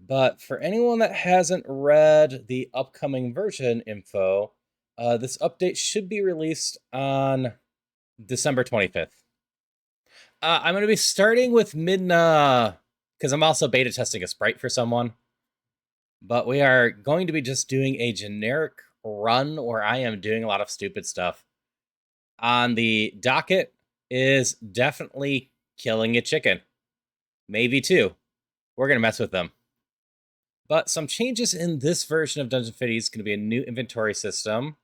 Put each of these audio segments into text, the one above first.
But for anyone that hasn't read the upcoming version info, this update should be released on December 25th. I'm going to be starting with Midna, because I'm also beta testing a sprite for someone. But we are going to be just doing a generic run where I am doing a lot of stupid stuff. On the docket is definitely killing a chicken. Maybe two. We're going to mess with them. But some changes in this version of Dungeon Fitty is going to be a new inventory system,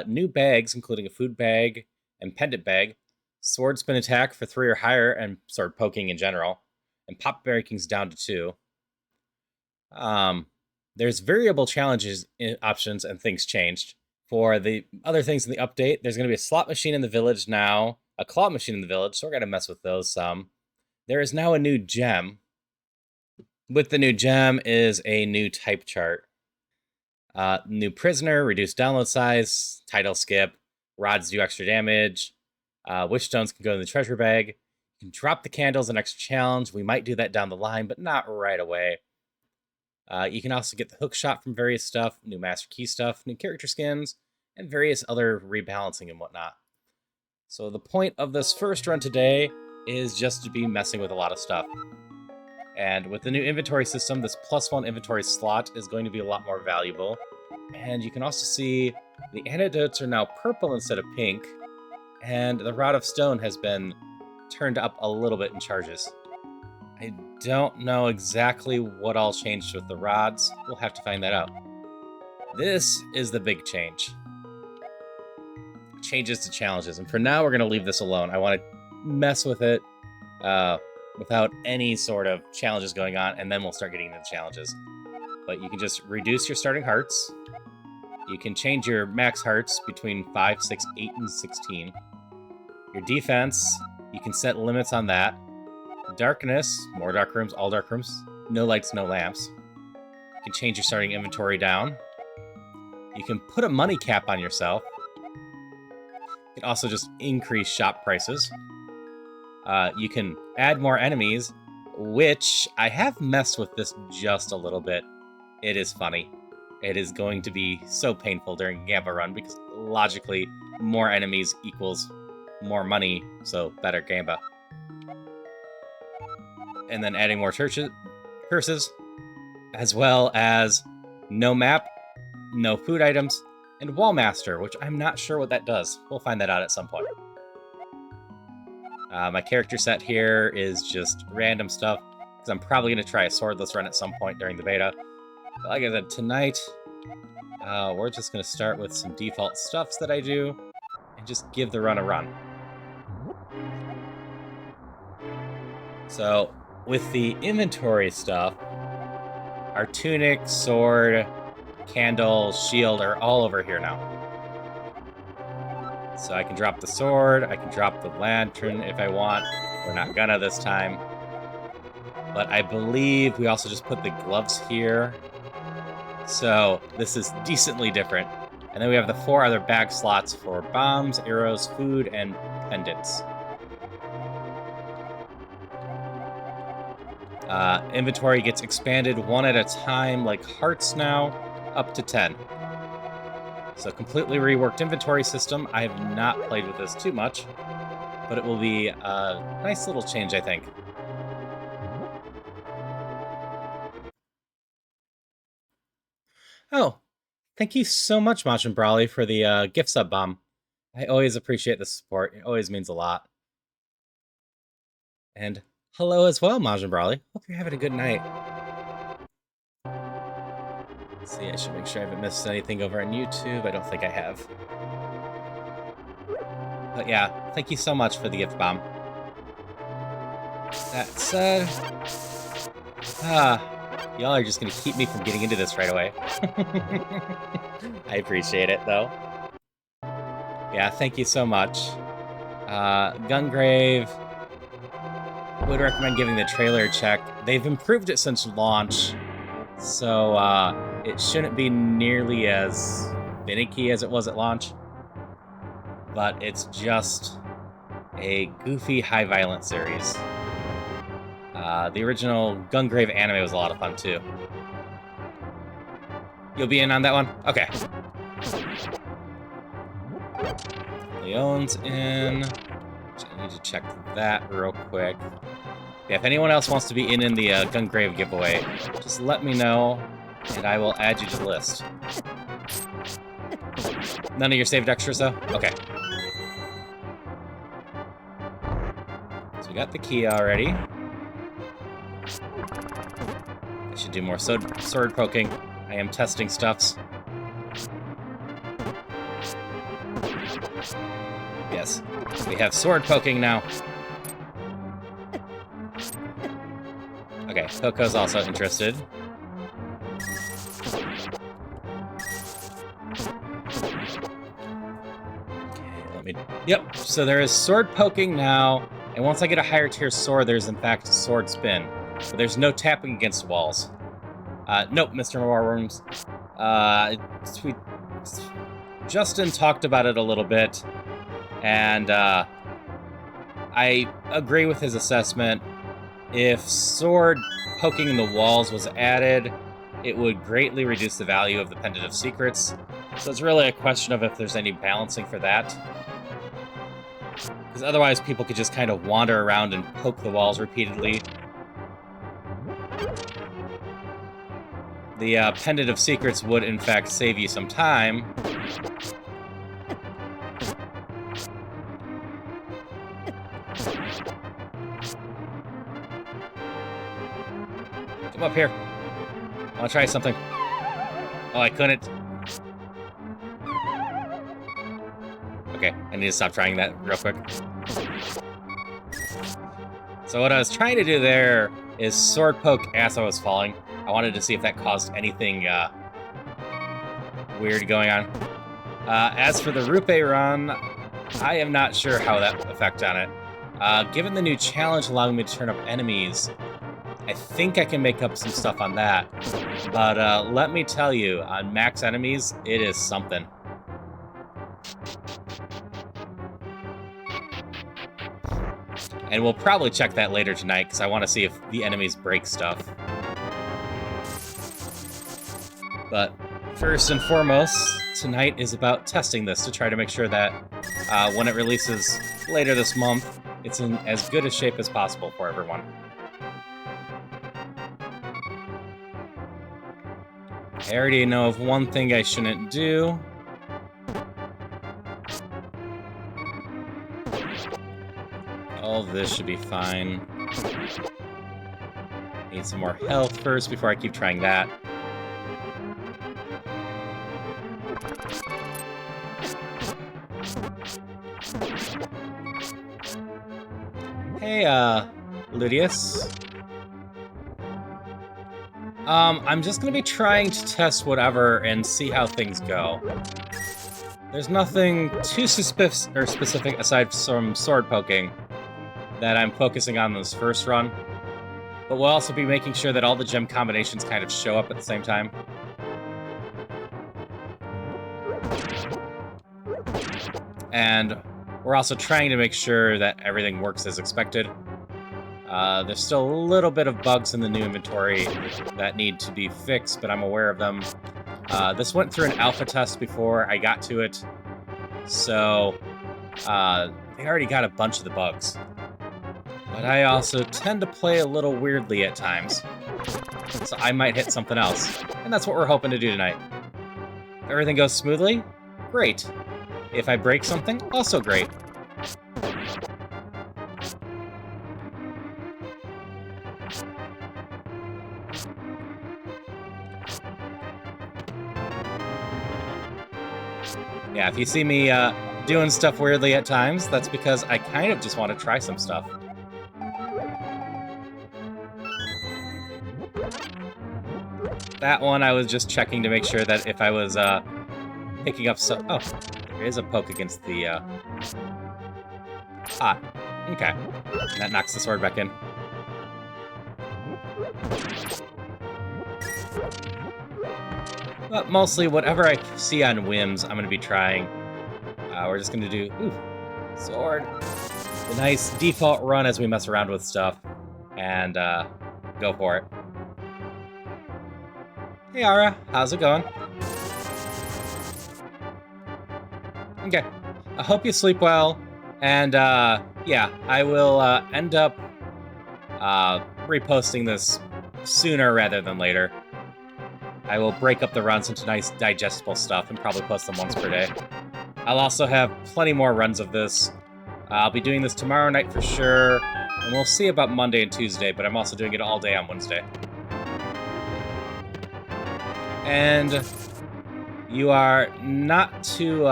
new bags, including a food bag and pendant bag, sword spin attack for 3 or higher, and sword poking in general, and pop breakings down to 2. There's variable challenges options and things changed. For the other things in the update, there's going to be a slot machine in the village now, a claw machine in the village, so we're going to mess with those some. There is now a new gem. With the new gem is a new type chart. New prisoner, reduced download size, title skip, rods do extra damage, witch stones can go in the treasure bag. You can drop the candles, an extra challenge. We might do that down the line, but not right away. You can also get the hook shot from various stuff, new master key stuff, new character skins, and various other rebalancing and whatnot. So the point of this first run today is just to be messing with a lot of stuff. And with the new inventory system, this +1 inventory slot is going to be a lot more valuable. And you can also see the antidotes are now purple instead of pink, and the Rod of Stone has been turned up a little bit in charges. I don't know exactly what all changed with the rods. We'll have to find that out. This is the big change. Changes to challenges. And for now, we're going to leave this alone. I want to mess with it without any sort of challenges going on, and then we'll start getting into the challenges. But you can just reduce your starting hearts. You can change your max hearts between 5, 6, 8, and 16. Your defense, you can set limits on that. Darkness, more dark rooms, all dark rooms. No lights, no lamps. You can change your starting inventory down. You can put a money cap on yourself. You can also just increase shop prices. You can add more enemies, which I have messed with this just a little bit. It is funny. It is going to be so painful during Gamba run because logically more enemies equals more money, so better Gamba. And then adding more curses, as well as no map, no food items, and Wall Master, which I'm not sure what that does. We'll find that out at some point. My character set here is just random stuff, because I'm probably going to try a swordless run at some point during the beta. But like I said, tonight, we're just going to start with some default stuffs that I do, and just give the run a run. So, with the inventory stuff, our tunic, sword, candle, shield are all over here now. So I can drop the sword, I can drop the lantern if I want. We're not gonna this time. But I believe we also just put the gloves here. So this is decently different. And then we have the 4 other bag slots for bombs, arrows, food, and pendants. Inventory gets expanded 1 at a time, like hearts now, up to 10. So completely reworked inventory system. I have not played with this too much, but it will be a nice little change, I think. Oh, thank you so much, Majin Brawley, for the gift sub bomb. I always appreciate the support. It always means a lot. And hello as well, Majin Brawley. Hope you're having a good night. Let's see, I should make sure I haven't missed anything over on YouTube. I don't think I have. But yeah, thank you so much for the gift bomb. That said, y'all are just gonna keep me from getting into this right away. I appreciate it, though. Yeah, thank you so much. Gungrave would recommend giving the trailer a check. They've improved it since launch, so it shouldn't be nearly as finicky as it was at launch. But it's just a goofy, high-violence series. The original Gungrave anime was a lot of fun, too. You'll be in on that one? Okay. Leon's in. I need to check that real quick. Yeah, if anyone else wants to be in the Gungrave giveaway, just let me know, and I will add you to the list. None of your saved extras, though? Okay. So we got the key already. I should do more sword poking. I am testing stuffs. Yes, we have sword poking now. Okay, Coco's also interested. Yep, so there is sword poking now, and once I get a higher tier sword, there's in fact sword spin. But there's no tapping against walls. Nope, Mr. Warworms. Justin talked about it a little bit, and I agree with his assessment. If sword poking in the walls was added, it would greatly reduce the value of the Pendant of Secrets. So it's really a question of if there's any balancing for that. Because otherwise people could just kind of wander around and poke the walls repeatedly. The Pendant of Secrets would, in fact, save you some time. Come up here. I want to try something. Oh, I couldn't. Okay, I need to stop trying that real quick. So what I was trying to do there is sword poke as I was falling. I wanted to see if that caused anything weird going on. As for the Rupe run, I am not sure how that will affect on it. Given the new challenge allowing me to turn up enemies, I think I can make up some stuff on that. But let me tell you, on max enemies, it is something. And we'll probably check that later tonight, because I want to see if the enemies break stuff. But first and foremost, tonight is about testing this to try to make sure that when it releases later this month, it's in as good a shape as possible for everyone. I already know of one thing I shouldn't do. All of this should be fine. Need some more health first before I keep trying that. Hey, Lydius. I'm just gonna be trying to test whatever and see how things go. There's nothing too specific aside from sword poking that I'm focusing on this first run. But we'll also be making sure that all the gem combinations kind of show up at the same time. And we're also trying to make sure that everything works as expected. There's still a little bit of bugs in the new inventory that need to be fixed, but I'm aware of them. This went through an alpha test before I got to it, so they already got a bunch of the bugs. But I also tend to play a little weirdly at times, so I might hit something else. And that's what we're hoping to do tonight. If everything goes smoothly, great. If I break something, also great. Yeah, if you see me doing stuff weirdly at times, that's because I kind of just want to try some stuff. That one I was just checking to make sure that if I was picking up some... Oh, there is a poke against the... Ah, okay. And that knocks the sword back in. But mostly, whatever I see on whims, I'm going to be trying. We're just going to do... Ooh, sword. The nice default run as we mess around with stuff. and go for it. Hey, Ara, how's it going? Okay, I hope you sleep well, and yeah, I will end up reposting this sooner rather than later. I will break up the runs into nice digestible stuff and probably post them once per day. I'll also have plenty more runs of this. I'll be doing this tomorrow night for sure, and we'll see about Monday and Tuesday, but I'm also doing it all day on Wednesday. And you are not too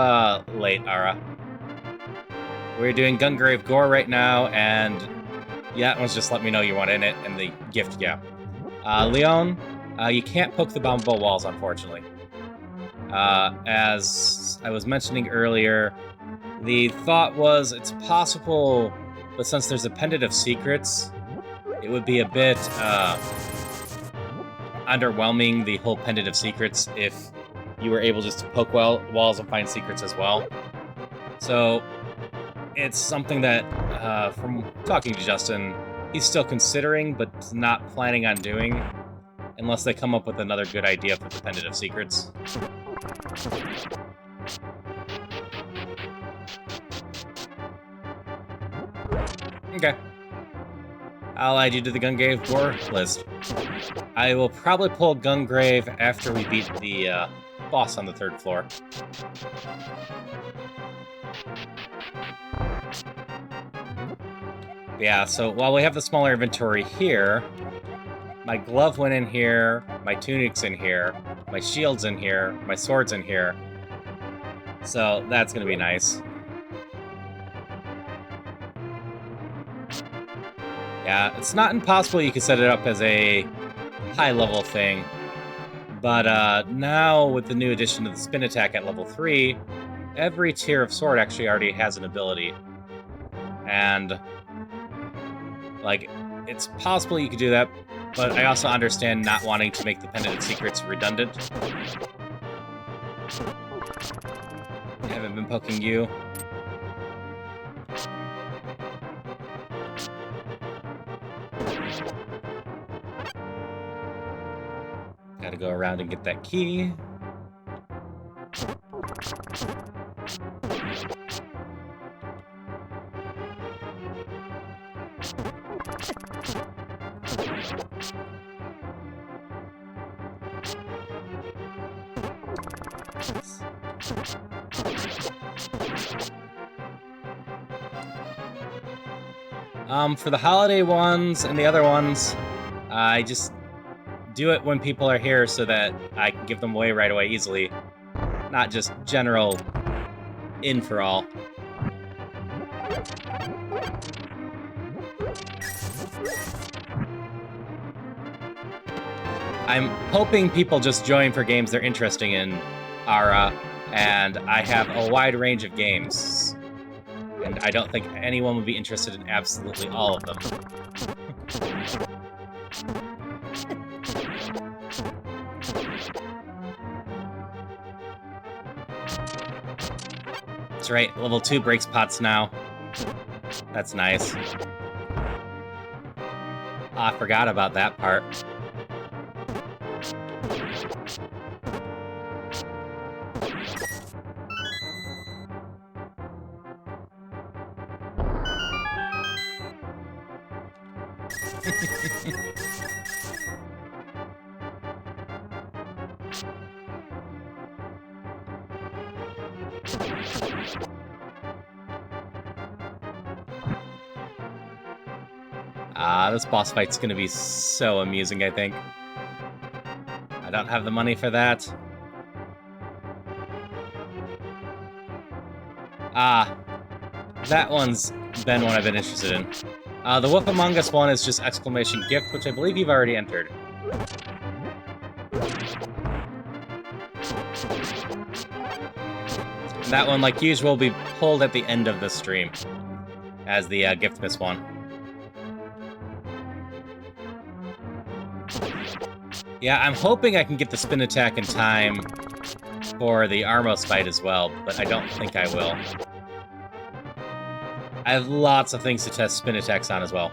late, Ara. We're doing Gungrave Gore right now, and yeah, that one's just let me know you want in it, and the gift, yeah. Leon, you can't poke the bombable walls, unfortunately. As I was mentioning earlier, the thought was it's possible, but since there's a pendant of secrets, it would be a bit underwhelming, the whole pendant of secrets, if you were able just to poke walls and find secrets as well. So it's something that, from talking to Justin, he's still considering, but not planning on doing, unless they come up with another good idea for the pendant of secrets. Okay. I'll add you to the Gungrave Gore list. I will probably pull Gungrave after we beat the boss on the 3rd floor. Yeah, so while we have the smaller inventory here, my glove went in here, my tunic's in here, my shield's in here, my sword's in here. So that's gonna be nice. Yeah, it's not impossible you can set it up as a high-level thing, but now with the new addition of the spin attack at level 3, every tier of sword actually already has an ability. And, like, it's possible you could do that, but I also understand not wanting to make the pendant of secrets redundant. I haven't been poking you. Gotta go around and get that key. For the holiday ones and the other ones, I just do it when people are here so that I can give them away right away easily. Not just general in for all. I'm hoping people just join for games they're interested in, Ara, and I have a wide range of games. And I don't think anyone would be interested in absolutely all of them. That's right, level 2 breaks pots now. That's nice. I forgot about that part. This boss fight's gonna be so amusing, I think. I don't have the money for that. That one's been one I've been interested in. The Wolf Among Us one is just exclamation gift, which I believe you've already entered. That one, like usual, will be pulled at the end of the stream as the gift miss one. Yeah, I'm hoping I can get the spin attack in time for the Armos fight as well, but I don't think I will. I have lots of things to test spin attacks on as well.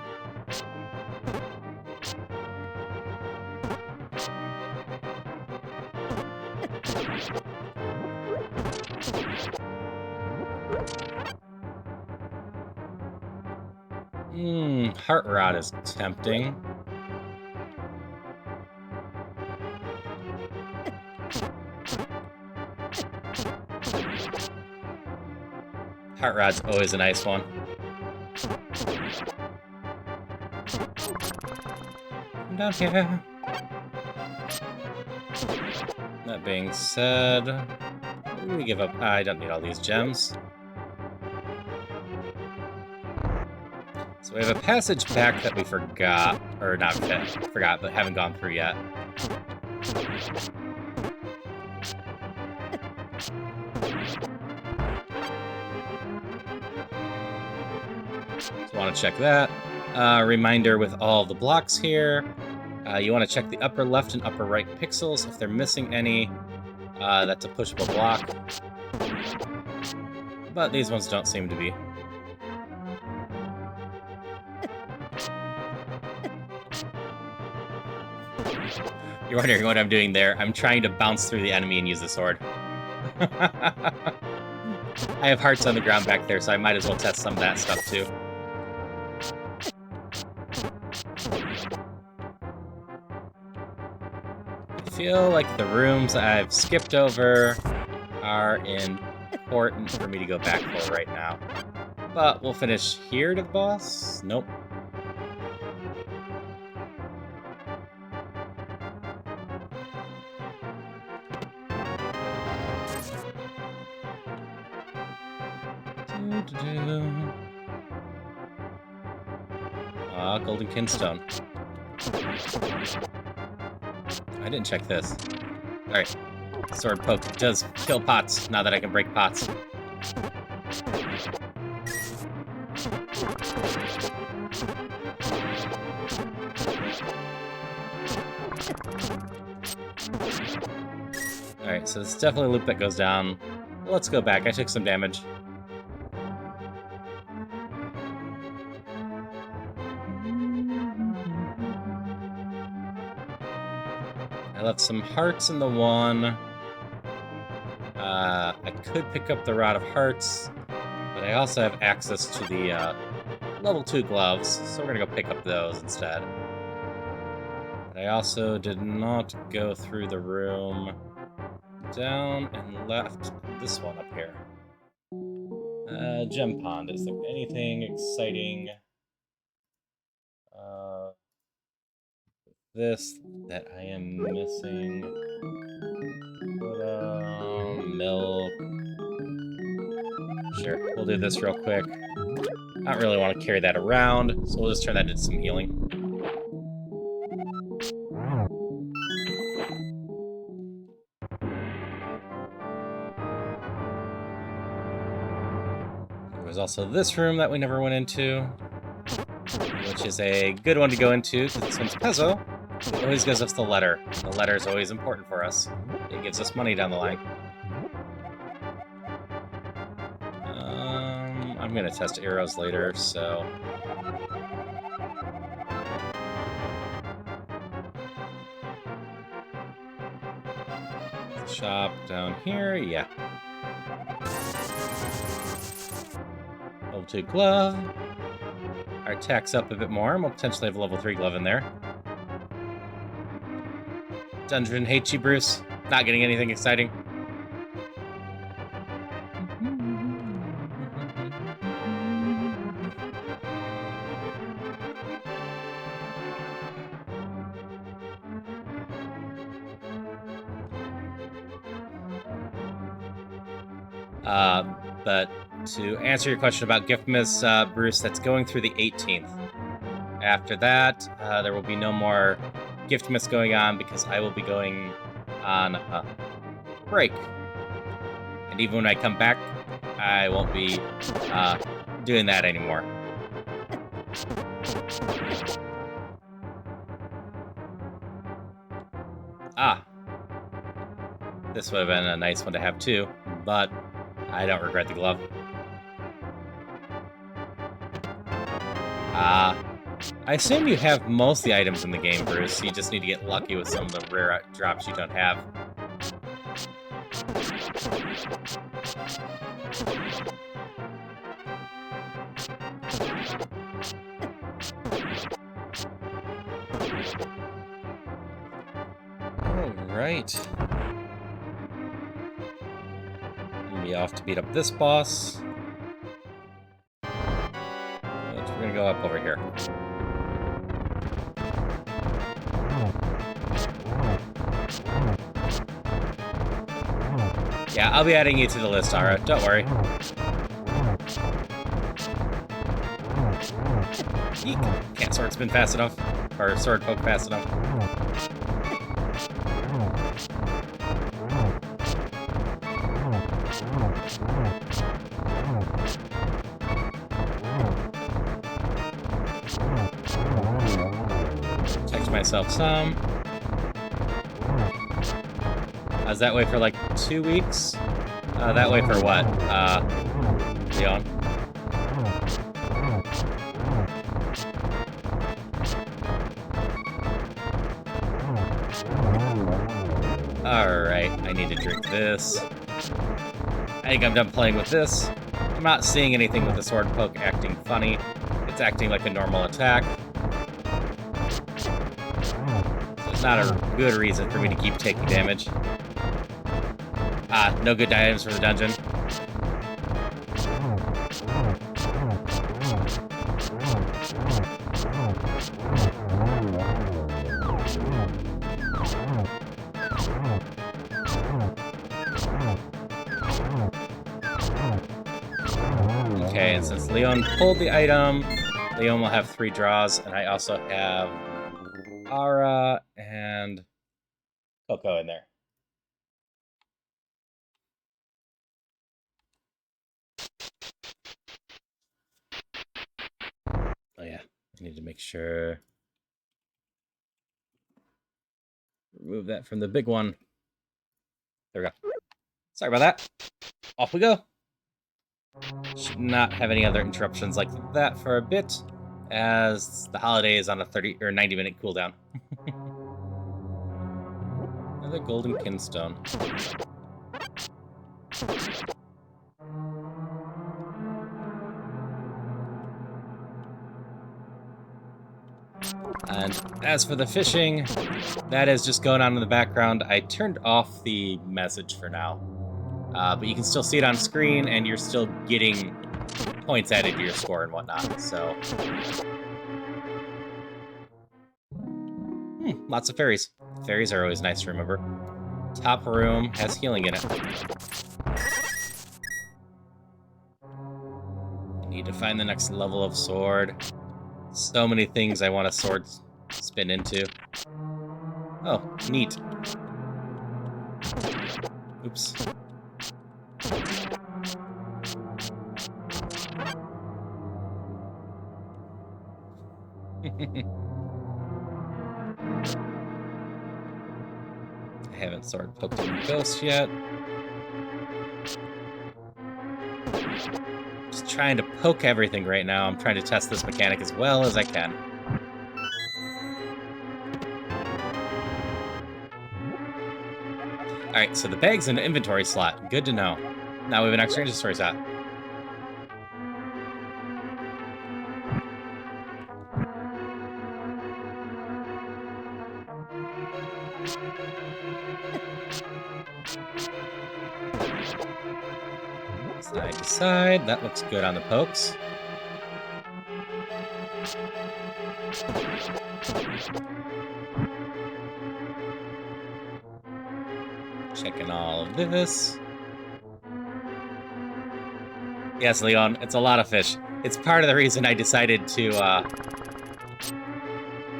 Heart Rod is tempting. Heart Rod's always a nice one. Come down here. That being said, what do we give up? I don't need all these gems. So we have a passage back that we forgot, or not forgot, but haven't gone through yet. So want to check that. Reminder with all the blocks here. You want to check the upper left and upper right pixels. If they're missing any, that's a pushable block. But these ones don't seem to be. You're wondering what I'm doing there. I'm trying to bounce through the enemy and use the sword. I have hearts on the ground back there, so I might as well test some of that stuff too. I feel like the rooms I've skipped over are important for me to go back for right now. But we'll finish here to the boss. Nope. Golden Kinstone. I didn't check this. Alright. Sword poke does kill pots, now that I can break pots. Alright, so this is definitely a loop that goes down. Let's go back. I took some damage. I left some hearts in the one. I could pick up the Rod of Hearts, but I also have access to the level 2 gloves, so we're gonna go pick up those instead. But I also did not go through the room down and left this one up here. Gem Pond. Is there anything exciting? This that I am missing. Milk. Sure, we'll do this real quick. I don't really want to carry that around, so we'll just turn that into some healing. There was also this room that we never went into, which is a good one to go into, because this one's Pezzo. It always gives us the letter. The letter is always important for us. It gives us money down the line. I'm gonna test arrows later, so... Shop down here, yeah. Level 2 glove. Our attack's up a bit more, and we'll potentially have a level 3 glove in there. Dungeon hates you, Bruce. Not getting anything exciting. But to answer your question about Giftmas, Bruce, that's going through the 18th. After that, there will be no more Giftmas going on because I will be going on a break. And even when I come back, I won't be doing that anymore. Ah. This would have been a nice one to have too, but I don't regret the glove. I assume you have most of the items in the game, Bruce. You just need to get lucky with some of the rare drops you don't have. Alright. Be off to beat up this boss. But we're gonna go up over here. Yeah, I'll be adding you to the list, Ara. Don't worry. Eek. Can't sword spin fast enough. Or sword poke fast enough. Protect myself some. I was that way for like 2 weeks. That way for what? Leon? Alright, I need to drink this. I think I'm done playing with this. I'm not seeing anything with the sword poke acting funny. It's acting like a normal attack. So it's not a good reason for me to keep taking damage. Ah, no good items for the dungeon. Okay, and since Leon pulled the item, Leon will have 3 draws, and I also have Ara and Coco in there. Oh yeah, I need to make sure. Remove that from the big one. There we go. Sorry about that. Off we go. Should not have any other interruptions like that for a bit, as the holiday is on a 30 or 90-minute cooldown. Another golden kinstone. And as for the fishing, that is just going on in the background. I turned off the message for now. But you can still see it on screen, and you're still getting points added to your score and whatnot, so... lots of fairies. Fairies are always nice to remember. Top room has healing in it. I need to find the next level of sword. So many things I want a sword spin into. Oh, neat. Oops. I haven't sword poked a ghost yet. Just trying to poke everything right now. I'm trying to test this mechanic as well as I can. Alright, so the bag's in the inventory slot. Good to know. Now we have an extra inventory slot. Side to side. That looks good on the pokes. Checking all of this. Yes, Leon, it's a lot of fish. It's part of the reason I decided to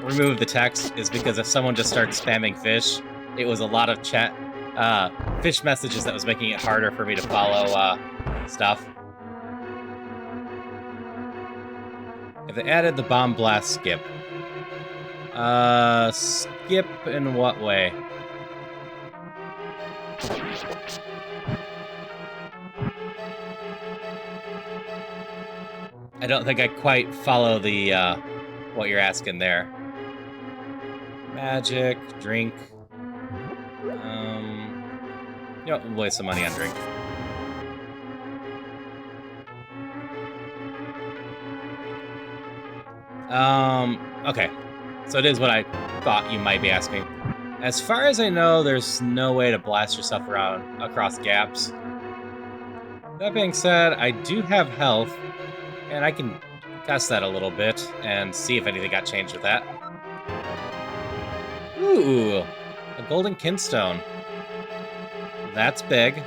remove the text, is because if someone just starts spamming fish, it was a lot of chat, fish messages that was making it harder for me to follow stuff. If they added the bomb blast skip. Skip in what way? I don't think I quite follow the, what you're asking there. Magic, drink. You know, we'll waste some money on drink. Okay. So it is what I thought you might be asking. As far as I know, there's no way to blast yourself around across gaps. That being said, I do have health, and I can test that a little bit and see if anything got changed with that. Ooh, a golden kinstone. That's big.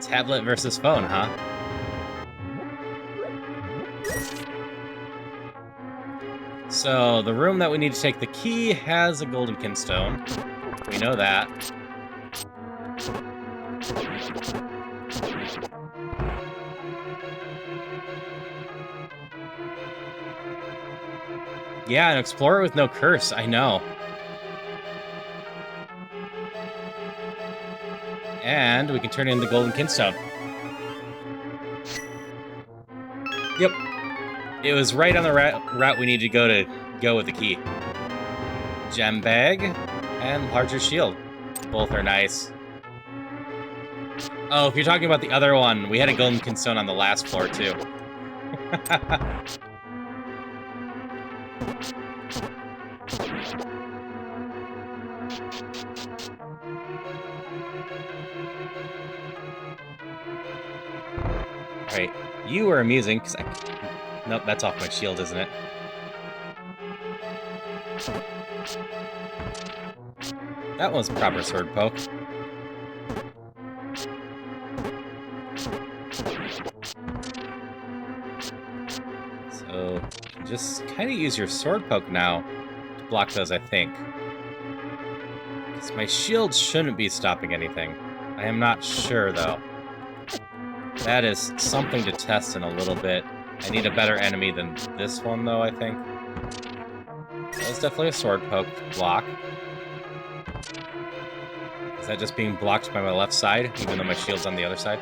Tablet versus phone, huh? So, the room that we need to take the key has a golden kinstone. We know that. Yeah, an explorer with no curse, I know. And we can turn in the golden kinstone. Yep. It was right on the route we needed to go with the key. Gem bag and larger shield. Both are nice. Oh, if you're talking about the other one, we had a golden kinstone on the last floor, too. Alright, you were amusing, because Nope, that's off my shield, isn't it? That was proper sword poke. So, just kind of use your sword poke now to block those, I think. Because my shield shouldn't be stopping anything. I am not sure, though. That is something to test in a little bit. I need a better enemy than this one, though, I think. That was definitely a sword poke block. Is that just being blocked by my left side, even though my shield's on the other side?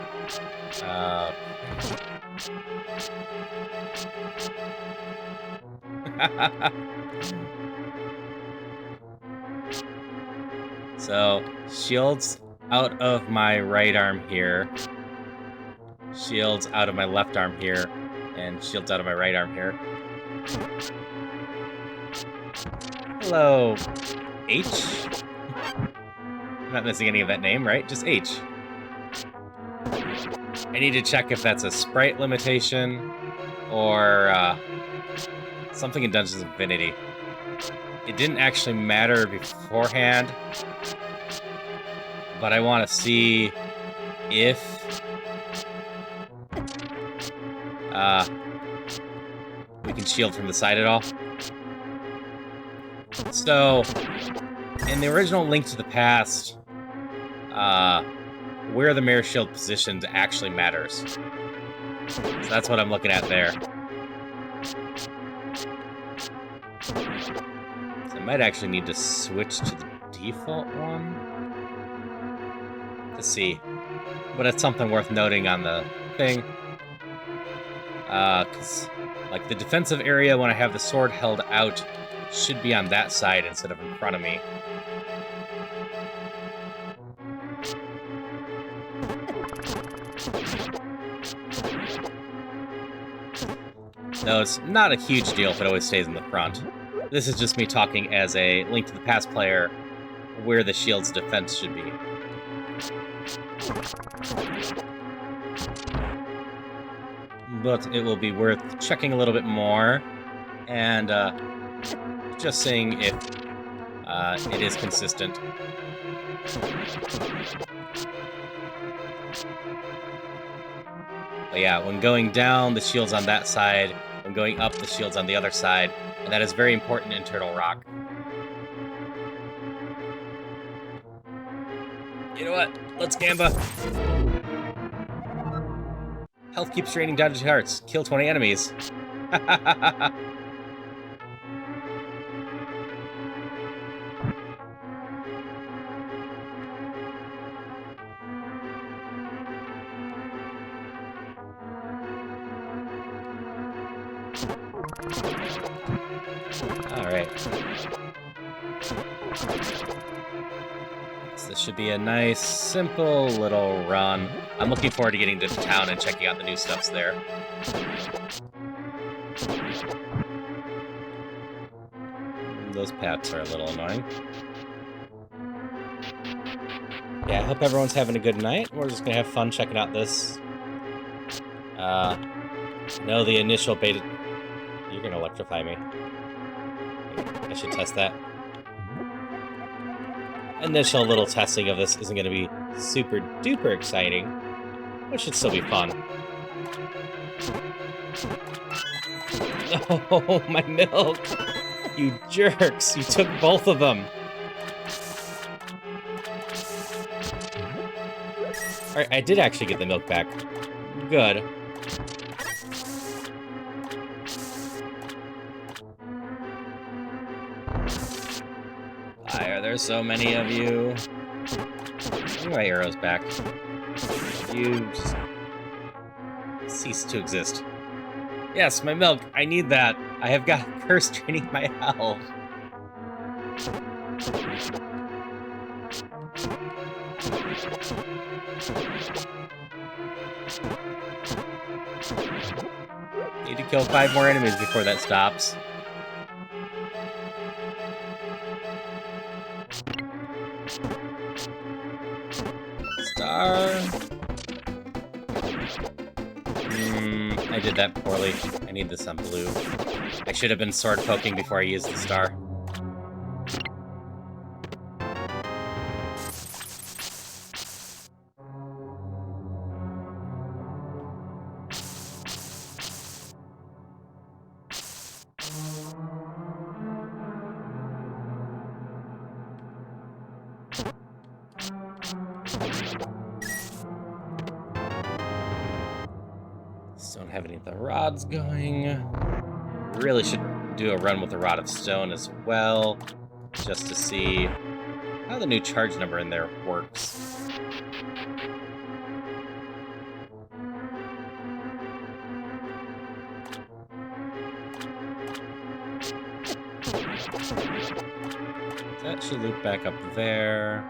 So, shields out of my right arm here. Shields out of my left arm here. And shields out of my right arm here. Hello, H? I'm not missing any of that name, right? Just H. I need to check if that's a sprite limitation or something in Dungeons of Infinity. It didn't actually matter beforehand, but I want to see if we can shield from the side at all. So, in the original Link to the Past, where the mirror shield positions actually matters. So that's what I'm looking at there. So I might actually need to switch to the default one to see. But it's something worth noting on the thing. Because, like, the defensive area when I have the sword held out should be on that side instead of in front of me. No, it's not a huge deal if it always stays in the front. This is just me talking as a Link to the Past player where the shield's defense should be. But it will be worth checking a little bit more and just seeing if it is consistent. But yeah, when going down, the shield's on that side. When going up, the shield's on the other side. And that is very important in Turtle Rock. You know what? Let's Gamba. Health keeps draining down to hearts. Kill 20 enemies. Alright. So this should be a nice, simple little run. I'm looking forward to getting to town and checking out the new stuffs there. Those paths are a little annoying. Yeah, I hope everyone's having a good night. We're just gonna have fun checking out this. No, the initial beta... You're gonna electrify me. I should test that. Initial little testing of this isn't gonna be super duper exciting, but should still be fun. Oh, my milk! You jerks! You took both of them! Alright, I did actually get the milk back. Good. Why are there so many of you? Give me my arrows back. You just cease to exist. Yes, my milk. I need that. I have got curse draining my health. Need to kill 5 more enemies before that stops. Star. I did that poorly. I need this on blue. I should have been sword poking before I used the star. Don't have any of the rods going. Really should do a run with the Rod of Stone as well, just to see how the new charge number in there works. That should loop back up there.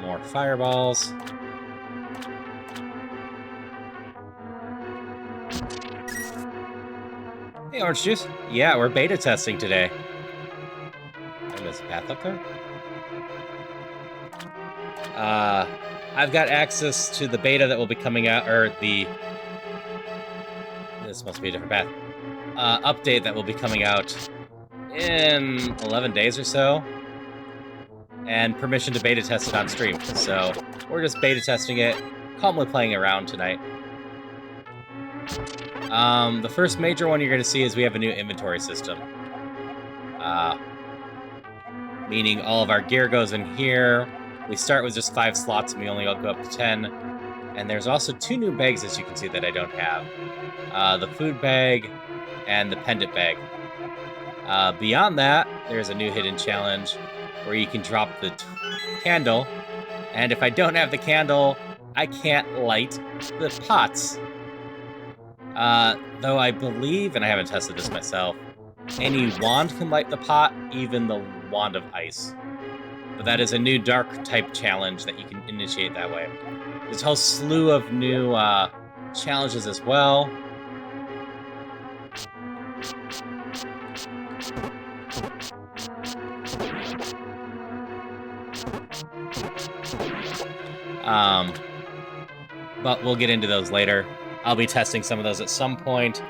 More fireballs. Hey, Orange Juice. Yeah, we're beta testing today. I missed a path up there? I've got access to the beta that will be coming out, or the... This must be a different path. Update that will be coming out in 11 days or so. And permission to beta test it on stream. So, we're just beta testing it, calmly playing around tonight. The first major one you're going to see is we have a new inventory system. Meaning all of our gear goes in here. We start with just 5 slots and we only go up to 10. And there's also 2 new bags, as you can see, that I don't have. The food bag and the pendant bag. Beyond that, there's a new hidden challenge where you can drop the candle. And if I don't have the candle, I can't light the pots. Though I believe, and I haven't tested this myself, any wand can light the pot, even the wand of ice. But that is a new dark type challenge that you can initiate that way. There's a whole slew of new challenges as well. But we'll get into those later. I'll be testing some of those at some point.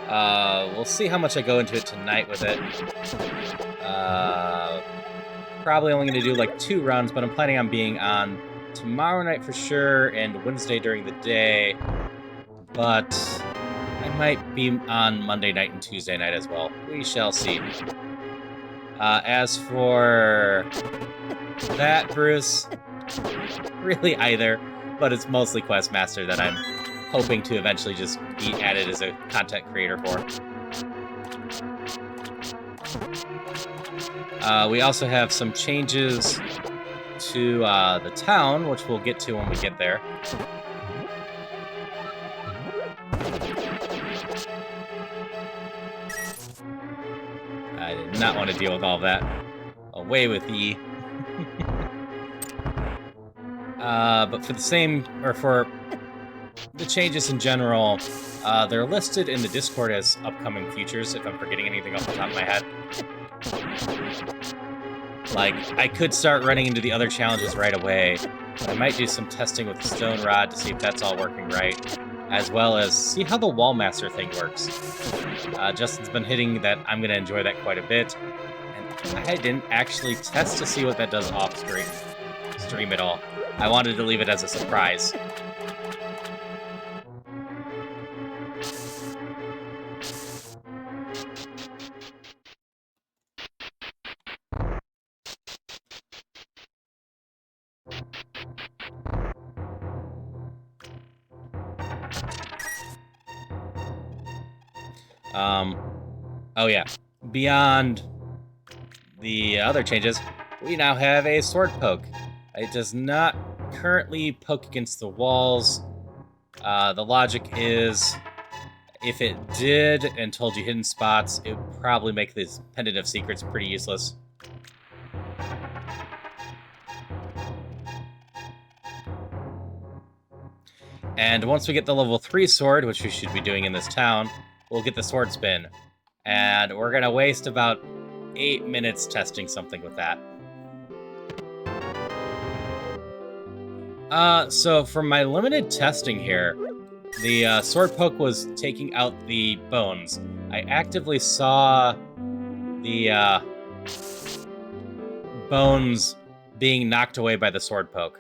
We'll see how much I go into it tonight with it. Probably only going to do like 2 runs, but I'm planning on being on tomorrow night for sure and Wednesday during the day. But I might be on Monday night and Tuesday night as well. We shall see. As for that, Bruce, really either, but it's mostly Questmaster that I'm hoping to eventually just be added as a content creator for. We also have some changes to the town, which we'll get to when we get there. I did not want to deal with all that. Away with E. But for the same, or for the changes in general, they're listed in the Discord as upcoming features, if I'm forgetting anything off the top of my head. Like, I could start running into the other challenges right away, but I might do some testing with the stone rod to see if that's all working right, as well as see how the wall master thing works. Justin's been hitting that I'm going to enjoy that quite a bit, and I didn't actually test to see what that does off stream at all. I wanted to leave it as a surprise. Oh yeah, beyond the other changes, we now have a sword poke. It does not currently poke against the walls. The logic is, if it did and told you hidden spots, it would probably make this pendant of secrets pretty useless. And once we get the level 3 sword, which we should be doing in this town, we'll get the sword spin. And we're gonna waste about 8 minutes testing something with that. So for my limited testing here, the sword poke was taking out the bones. I actively saw the bones being knocked away by the sword poke.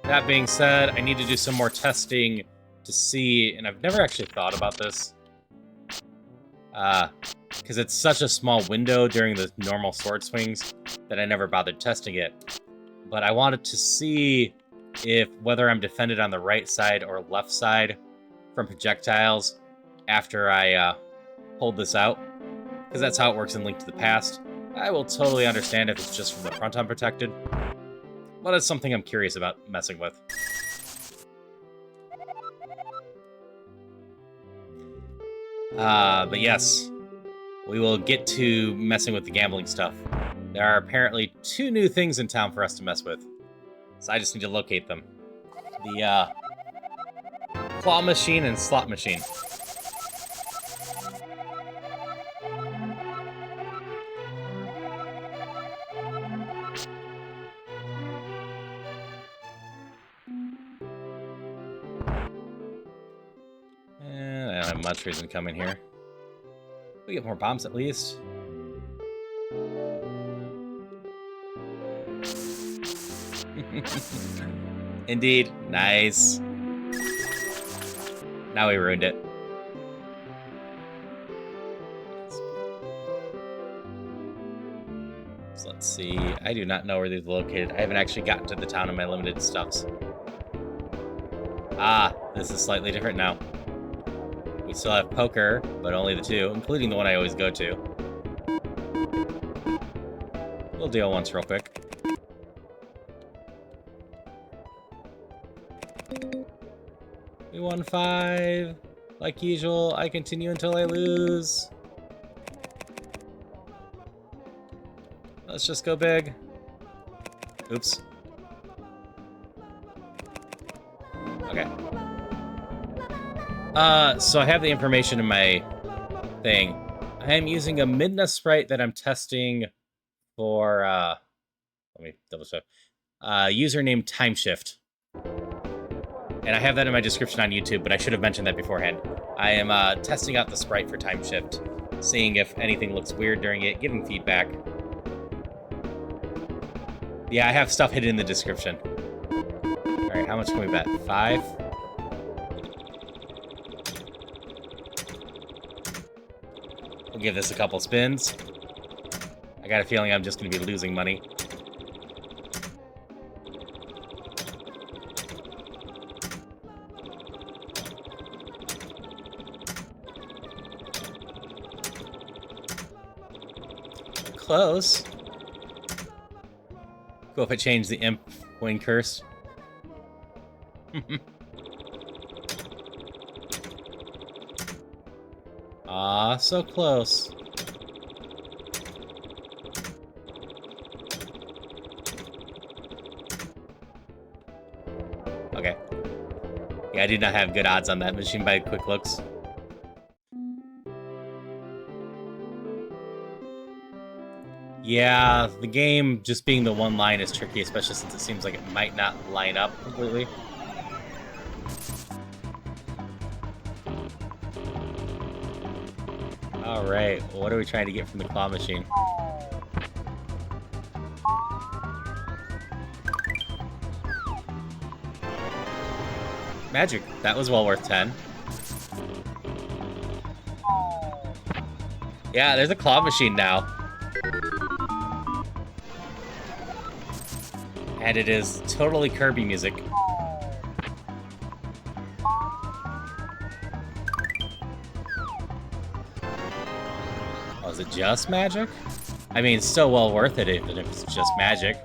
That being said, I need to do some more testing to see, and I've never actually thought about this, because it's such a small window during the normal sword swings that I never bothered testing it. But I wanted to see if whether I'm defended on the right side or left side from projectiles after I hold this out, because that's how it works in Link to the Past. I will totally understand if it's just from the front I'm protected, but it's something I'm curious about messing with. But yes, we will get to messing with the gambling stuff. There are apparently 2 new things in town for us to mess with, so I just need to locate them. The claw machine and slot machine. I don't have much reason to come in here. We get more bombs at least. Indeed. Nice. Now we ruined it. So let's see. I do not know where these are located. I haven't actually gotten to the town in my limited stuffs. Ah, this is slightly different now. We still have poker, but only the 2, including the one I always go to. We'll deal once real quick. We won 5. Like usual, I continue until I lose. Let's just go big. Oops. Okay. So I have the information in my thing. I am using a Midna sprite that I'm testing for, let me double check. Username Timeshift. And I have that in my description on YouTube, but I should have mentioned that beforehand. I am testing out the sprite for Timeshift, seeing if anything looks weird during it, giving feedback. Yeah, I have stuff hidden in the description. Alright, how much can we bet? 5? We'll give this a couple spins. I got a feeling I'm just going to be losing money. Close. Cool if it changed the imp when cursed. Ah, so close. Yeah, I did not have good odds on that machine by quick looks. Yeah, the game just being the one line is tricky, especially since it seems like it might not line up completely. Alright, what are we trying to get from the claw machine? Magic. That was well worth 10. Yeah, there's a claw machine now. And it is totally Kirby music. Oh, is it just magic? I mean, it's still well worth it even if it's just magic.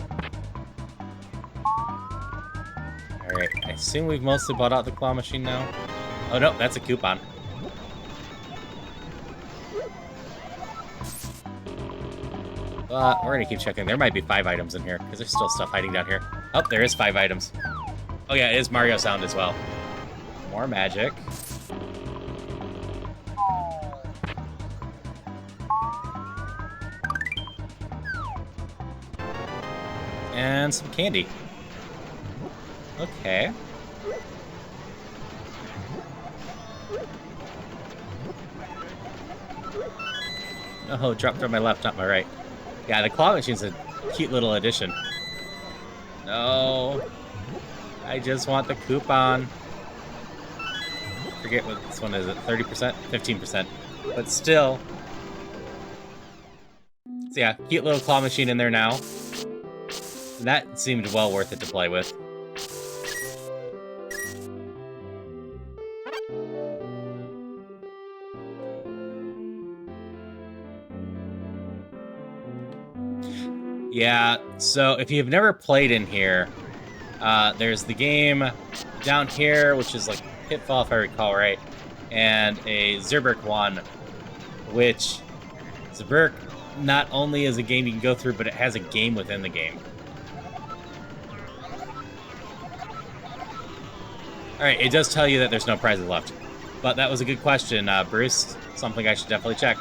Alright, I assume we've mostly bought out the claw machine now. Oh no, that's a coupon. But we're gonna keep checking. There might be 5 items in here, because there's still stuff hiding down here. Oh, there is 5 items. Oh yeah, it is Mario sound as well. More magic. And some candy. Okay. Oh, dropped on my left, not my right. Yeah, the claw machine's a cute little addition. No. I just want the coupon. Forget what this one is. 30%? 15%. But still. So yeah, cute little claw machine in there now. And that seemed well worth it to play with. Yeah, so if you've never played in here, there's the game down here, which is like Pitfall, if I recall right, and a Zerberk one, which Zerberk not only is a game you can go through, but it has a game within the game. Alright, it does tell you that there's no prizes left. But that was a good question, Bruce. Something I should definitely check.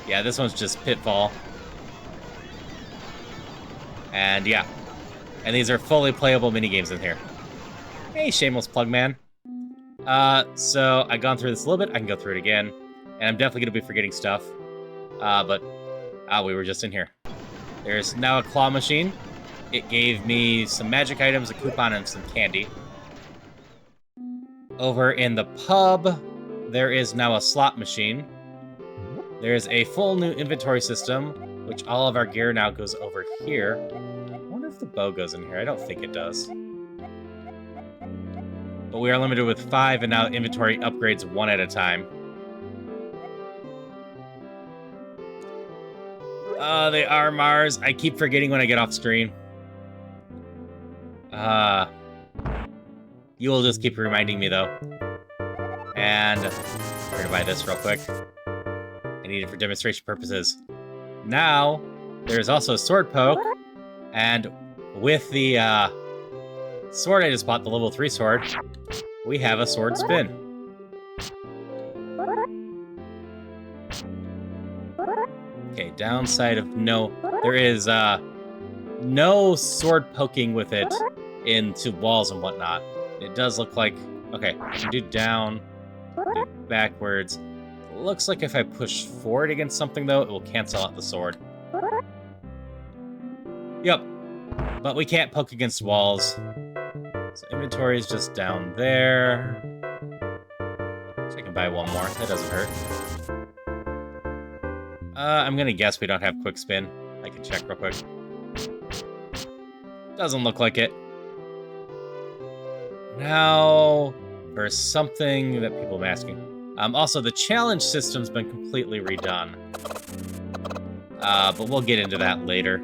Yeah, this one's just Pitfall. And yeah. And these are fully playable minigames in here. Hey, shameless plug man. So I've gone through this a little bit. I can go through it again. And I'm definitely going to be forgetting stuff. But we were just in here. There's now a claw machine. It gave me some magic items, a coupon, and some candy. Over in the pub, there is now a slot machine. There's a full new inventory system, which all of our gear now goes over here. I wonder if the bow goes in here. I don't think it does. But we are limited with 5, and now inventory upgrades 1 at a time. They are Mars. I keep forgetting when I get off screen. You will just keep reminding me, though. And we're gonna buy this real quick. I need it for demonstration purposes. Now, there's also a sword poke, and with the sword I just bought, the level 3 sword, we have a sword spin. Okay, downside of no... There is no sword poking with it into walls and whatnot. It does look like... Okay, I can do down, do backwards. Looks like if I push forward against something, though, it will cancel out the sword. Yep. But we can't poke against walls. So inventory is just down there. So I can buy one more. That doesn't hurt. I'm gonna guess we don't have quick spin. I can check real quick. Doesn't look like it. Now, there's something that people have been asking. Also, the challenge system's been completely redone. But we'll get into that later.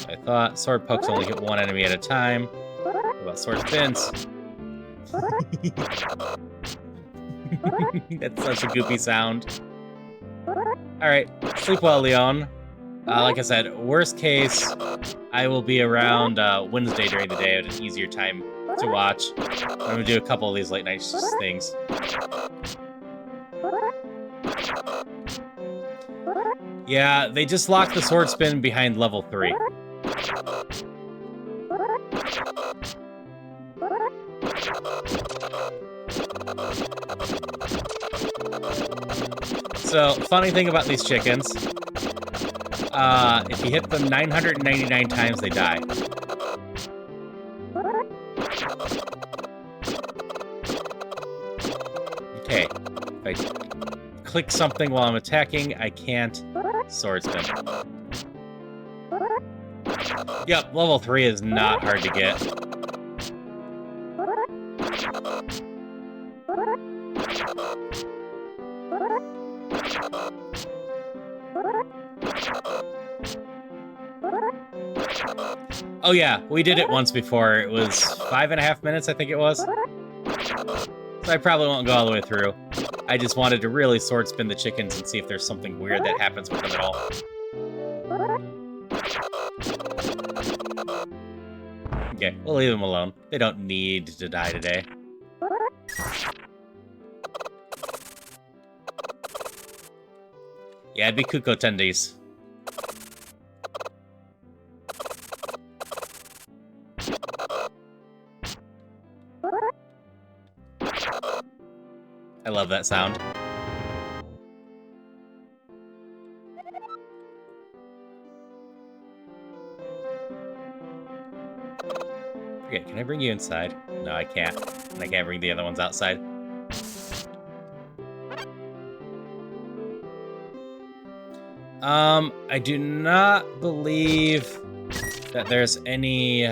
I thought sword pokes only hit 1 enemy at a time. What about sword spins? That's such a goofy sound. Alright, sleep well, Leon. Like I said, worst case, I will be around Wednesday during the day at an easier time to watch. I'm going to do a couple of these late night things. Yeah, they just locked the sword spin behind level 3. So, funny thing about these chickens, if you hit them 999 times, they die. Okay, if I click something while I'm attacking, I can't sword spin. Yep, level 3 is not hard to get. Oh yeah, we did it once before. It was 5.5 minutes, I think it was. So I probably won't go all the way through. I just wanted to really sword spin the chickens and see if there's something weird that happens with them at all. Okay, we'll leave them alone. They don't need to die today. Yeah, it'd be Kuko Tendies. I love that sound. Okay, can I bring you inside? No, I can't. And I can't bring the other ones outside. I do not believe that there's any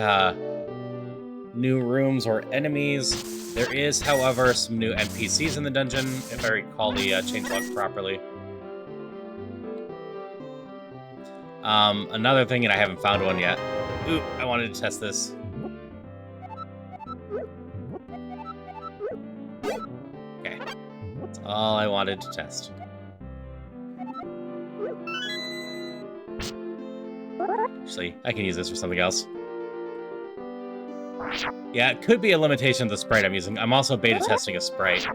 new rooms or enemies. There is, however, some new NPCs in the dungeon, if I recall the changelog properly. Another thing, and I haven't found one yet. Ooh, I wanted to test this. Okay, that's all I wanted to test. Actually, I can use this for something else. Yeah, it could be a limitation of the sprite I'm using. I'm also beta testing a sprite.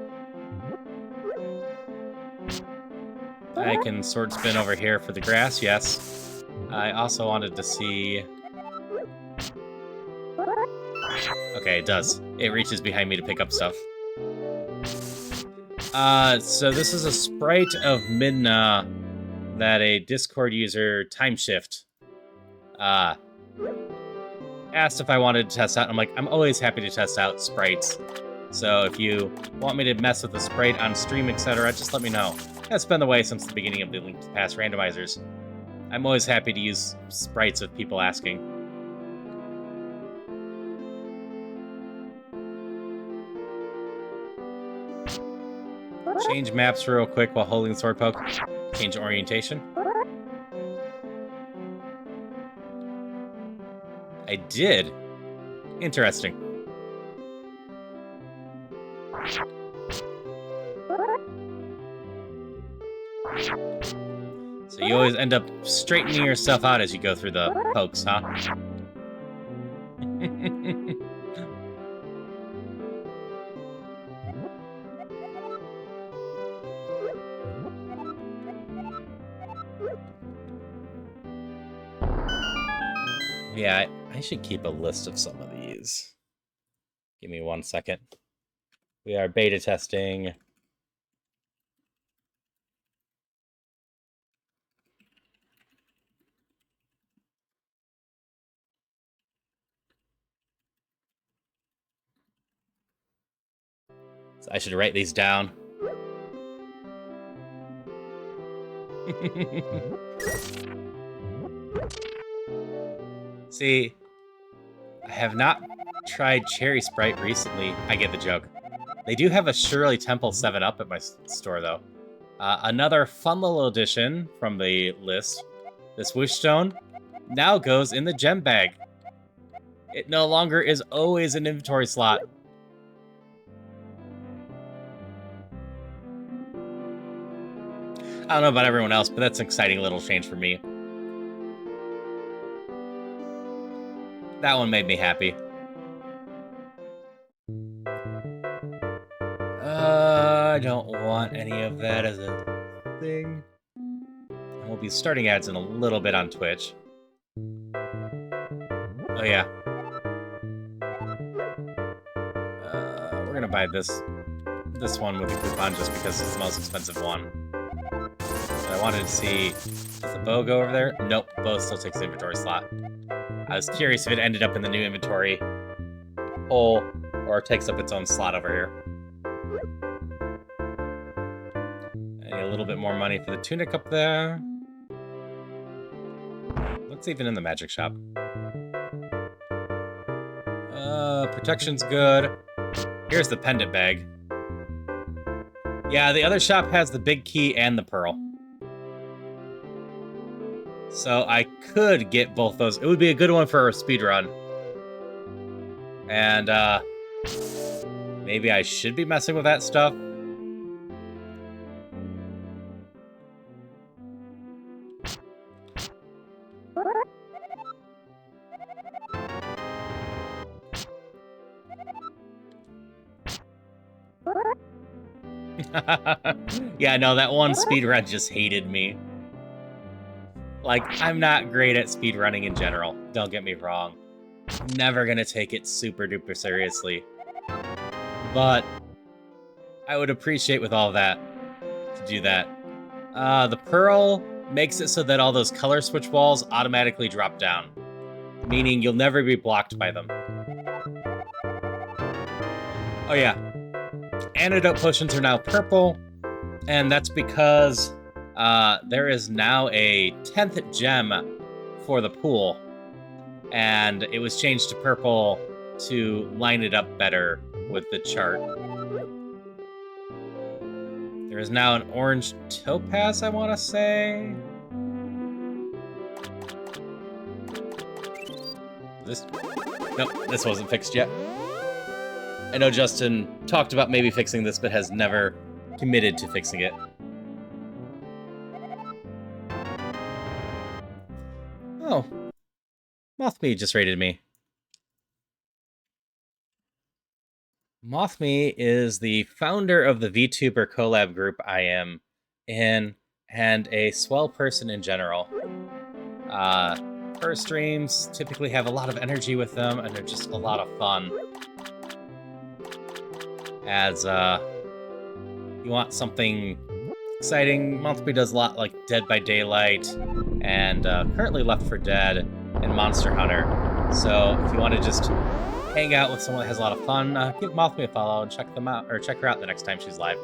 I can sword spin over here for the grass, yes. I also wanted to see... Okay, it does. It reaches behind me to pick up stuff. So this is a sprite of Midna that a Discord user, Timeshift, asked if I wanted to test out. I'm like, I'm always happy to test out sprites. So if you want me to mess with the sprite on stream, etc., just let me know. That's been the way since the beginning of the Link to the Past randomizers. I'm always happy to use sprites with people asking. Change maps real quick while holding the sword poke. Change orientation. I did. Interesting. So you always end up straightening yourself out as you go through the pokes, huh? Yeah, I should keep a list of some of these. Give me 1 second. We are beta testing. So I should write these down. See, I have not tried Cherry Sprite recently. I get the joke. They do have a Shirley Temple 7-Up at my store, though. Another fun little addition from the list. This Wishstone now goes in the gem bag. It no longer is always an inventory slot. I don't know about everyone else, but that's an exciting little change for me. That one made me happy. I don't want any of that as a thing. And we'll be starting ads in a little bit on Twitch. Oh yeah. We're gonna buy this one with a coupon just because it's the most expensive one. But I wanted to see, does the bow go over there? Nope, bow still takes the inventory slot. I was curious if it ended up in the new inventory hole or takes up its own slot over here. I need a little bit more money for the tunic up there. What's even in the magic shop? Protection's good. Here's the pendant bag. Yeah, the other shop has the big key and the pearl. So I could get both those. It would be a good one for a speedrun. And, maybe I should be messing with that stuff. Yeah, no, that one speedrun just hated me. Like, I'm not great at speedrunning in general, don't get me wrong. Never gonna take it super duper seriously. But I would appreciate with all that to do that. The pearl makes it so that all those color switch walls automatically drop down, meaning you'll never be blocked by them. Oh yeah, antidote potions are now purple, and that's because there is now a 10th gem for the pool, and it was changed to purple to line it up better with the chart. There is now an orange topaz, I want to say. Nope, this wasn't fixed yet. I know Justin talked about maybe fixing this, but has never committed to fixing it. Oh. Mothme just raided me. Mothme is the founder of the VTuber collab group I am in, and a swell person in general. Her streams typically have a lot of energy with them, and they're just a lot of fun. As, you want something exciting, Mothme does a lot like Dead by Daylight, and currently Left 4 Dead, and Monster Hunter. So if you want to just hang out with someone that has a lot of fun, give Mothme a follow and check them out, or check her out the next time she's live.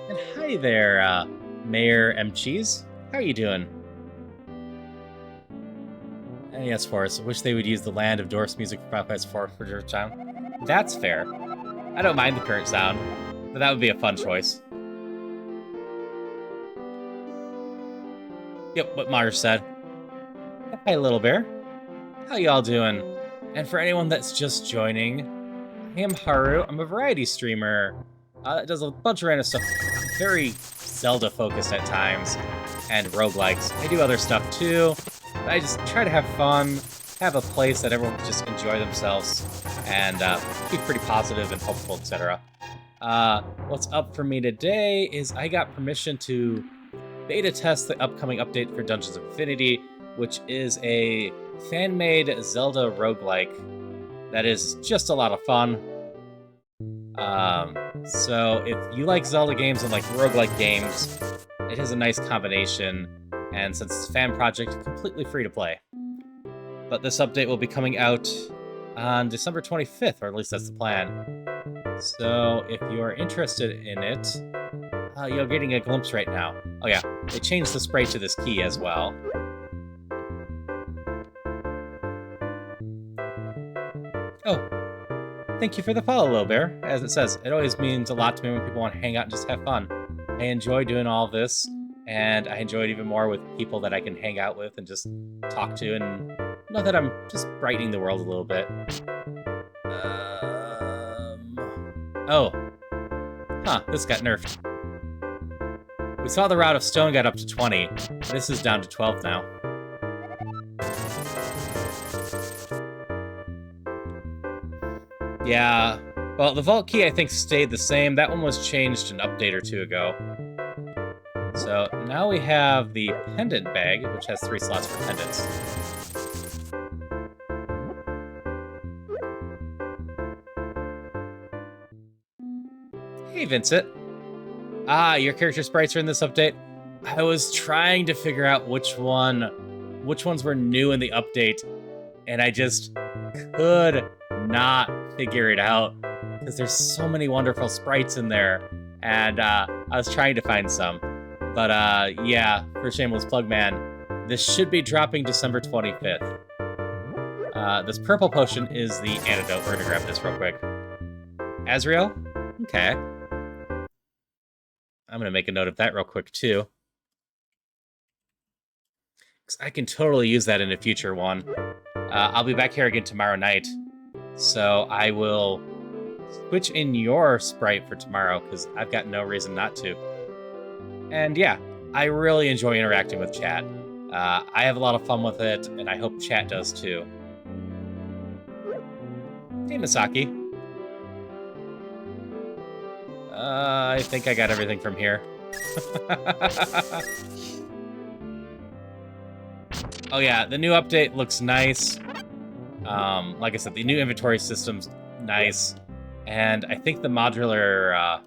And hi there, Mayor M. Cheese. How are you doing? And yes, Forrest, I wish they would use the land of Dorf's music for Popeyes for sound. That's fair. I don't mind the current sound, but that would be a fun choice. Yep, what Mars said. Hi, Little Bear. How y'all doing? And for anyone that's just joining, I am Haru. I'm a variety streamer that does a bunch of random stuff, very Zelda-focused at times, and roguelikes. I do other stuff too, but I just try to have fun, have a place that everyone can just enjoy themselves, and be pretty positive and hopeful, etc. What's up for me today is I got permission to beta test the upcoming update for Dungeons of Infinity, which is a fan-made Zelda roguelike that is just a lot of fun. So if you like Zelda games and like roguelike games, it is a nice combination, and since it's a fan project, completely free to play. But this update will be coming out on December 25th, or at least that's the plan. So if you're interested in it, you're getting a glimpse right now. Oh yeah, they changed the spray to this key as well. Oh, thank you for the follow, Little Bear. As it says, it always means a lot to me when people want to hang out and just have fun. I enjoy doing all this, and I enjoy it even more with people that I can hang out with and just talk to, and know that I'm just brightening the world a little bit. Oh. Huh, this got nerfed. We saw the Route of Stone got up to 20. This is down to 12 now. Yeah. Well, the vault key, I think, stayed the same. That one was changed an update or two ago. So now we have the pendant bag, which has 3 slots for pendants. Hey, Vincent. Ah, your character sprites are in this update. I was trying to figure out which ones were new in the update, and I just could not figure it out because there's so many wonderful sprites in there, and I was trying to find some. But yeah, for Shameless Plug Man, this should be dropping December 25th. This purple potion is the antidote. We're gonna grab this real quick. Azrael? Okay. I'm gonna make a note of that real quick too. Because I can totally use that in a future one. I'll be back here again tomorrow night. So I will switch in your sprite for tomorrow, because I've got no reason not to. And yeah, I really enjoy interacting with chat. I have a lot of fun with it, and I hope chat does too. Hey, Misaki. I think I got everything from here. Oh yeah, the new update looks nice. Like I said, the new inventory system's nice. And I think the modular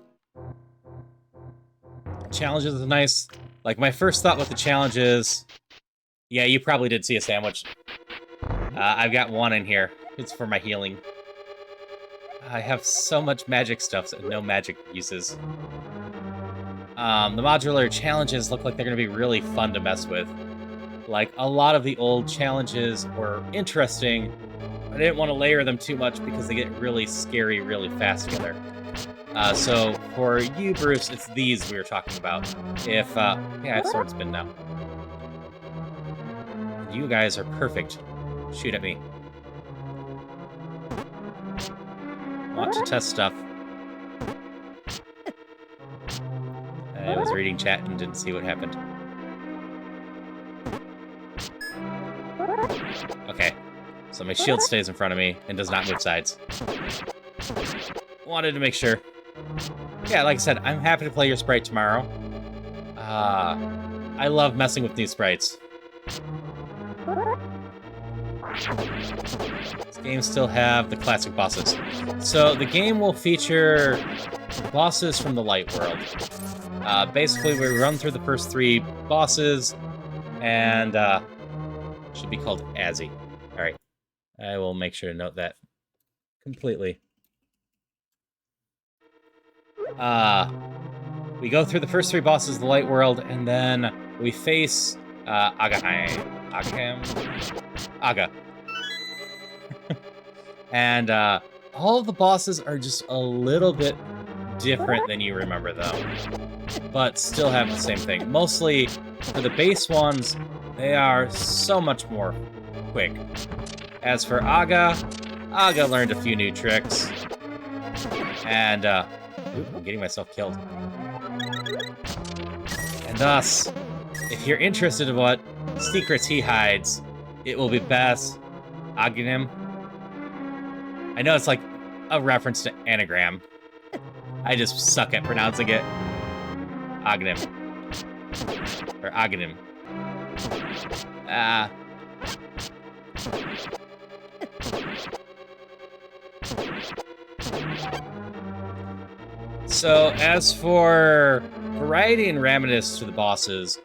challenges is nice. Like, my first thought with the challenges... Yeah, you probably did see a sandwich. I've got one in here. It's for my healing. I have so much magic stuff and no magic uses. The modular challenges look like they're going to be really fun to mess with. Like, a lot of the old challenges were interesting, but I didn't want to layer them too much because they get really scary really fast together. So, for you, Bruce, it's these we were talking about. If, yeah, I have sword spin now. You guys are perfect. Shoot at me. Want to test stuff. I was reading chat and didn't see what happened. Okay, so my shield stays in front of me and does not move sides. Wanted to make sure. Yeah, like I said, I'm happy to play your sprite tomorrow. I love messing with new sprites. This game still have the classic bosses. So the game will feature bosses from the light world. Basically, we run through the first 3 bosses, and should be called Azzy. All right, I will make sure to note that completely. We go through the first 3 bosses of the light world, and then we face Aga. And all of the bosses are just a little bit different than you remember them, but still have the same thing. Mostly, for the base ones, they are so much more quick. As for Aga learned a few new tricks. And, ooh, I'm getting myself killed. And thus, if you're interested in what secrets he hides, it will be best Aghanim. I know it's like a reference to anagram. I just suck at pronouncing it. Aghanim. Or Aghanim. So, as for variety and randomness to the bosses,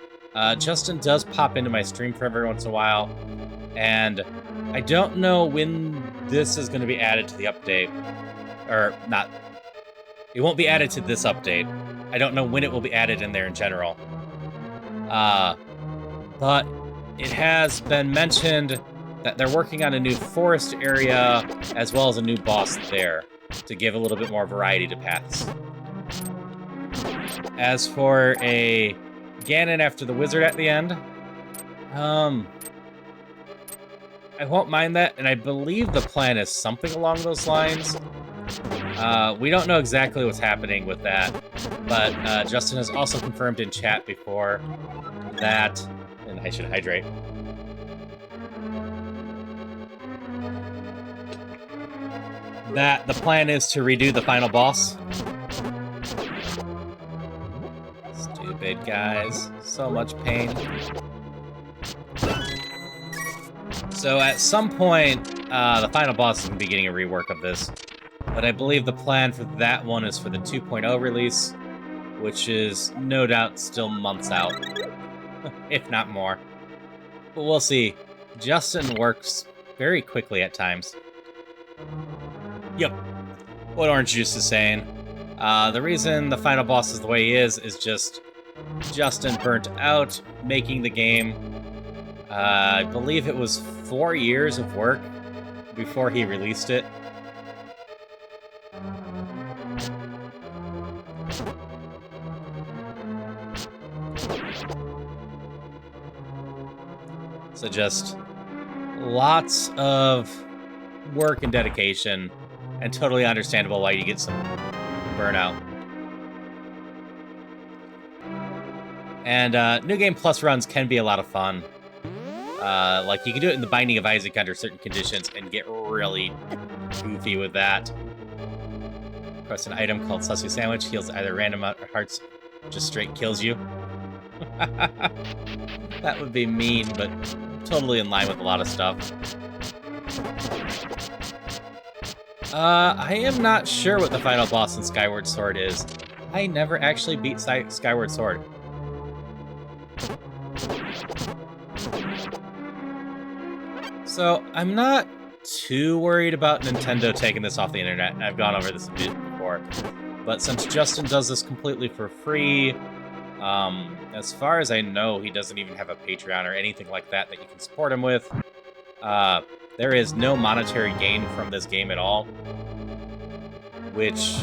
Justin does pop into my stream for every once in a while, and I don't know when this is going to be added to the update. Or, not. It won't be added to this update. I don't know when it will be added in there in general. But it has been mentioned that they're working on a new forest area, as well as a new boss there, to give a little bit more variety to paths. As for a Ganon after the wizard at the end, I won't mind that, and I believe the plan is something along those lines. We don't know exactly what's happening with that, but Justin has also confirmed in chat before that, and I should hydrate. that the plan is to redo the final boss. Stupid guys. So much pain. So at some point, the final boss is going to be getting a rework of this. But I believe the plan for that one is for the 2.0 release, which is no doubt still months out, if not more. But we'll see. Justin works very quickly at times. Yep. What Orange Juice is saying. The reason the final boss is the way he is just Justin burnt out making the game. I believe it was 4 years of work before he released it. So just lots of work and dedication, and totally understandable why you get some burnout. And New Game Plus runs can be a lot of fun. Like, you can do it in the Binding of Isaac under certain conditions and get really goofy with that. Request an item called Sussie Sandwich, heals either random amount or hearts, just straight kills you. That would be mean, but totally in line with a lot of stuff. I am not sure what the final boss in Skyward Sword is. I never actually beat Skyward Sword. So, I'm not too worried about Nintendo taking this off the internet. I've gone over this a bit before. But since Justin does this completely for free, as far as I know, he doesn't even have a Patreon or anything like that you can support him with. There is no monetary gain from this game at all, which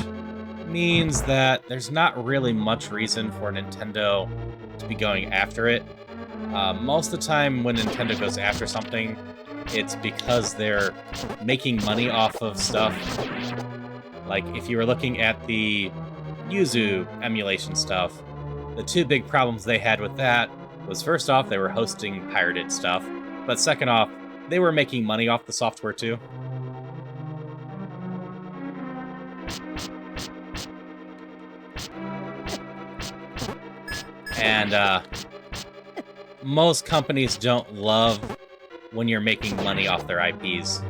means that there's not really much reason for Nintendo to be going after it. Most of the time when Nintendo goes after something, it's because they're making money off of stuff. Like, if you were looking at the Yuzu emulation stuff, the two big problems they had with that was, first off, they were hosting pirated stuff, but second off, they were making money off the software too. And most companies don't love when you're making money off their IPs.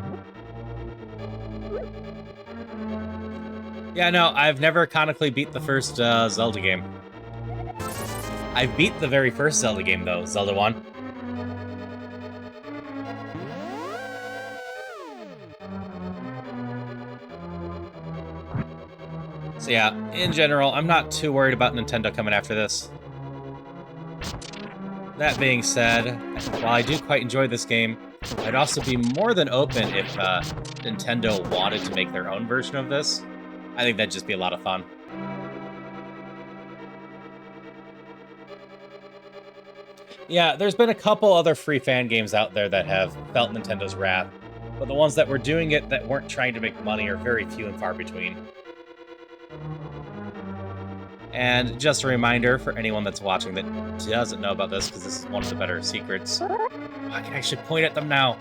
Yeah, no, I've never canonically beat the first Zelda game. I beat the very first Zelda game, though, Zelda 1. So yeah, in general, I'm not too worried about Nintendo coming after this. That being said, while I do quite enjoy this game, I'd also be more than open if Nintendo wanted to make their own version of this. I think that'd just be a lot of fun. Yeah, there's been a couple other free fan games out there that have felt Nintendo's wrath, but the ones that were doing it that weren't trying to make money are very few and far between. And just a reminder for anyone that's watching that doesn't know about this, because this is one of the better secrets. Oh, I can actually point at them now.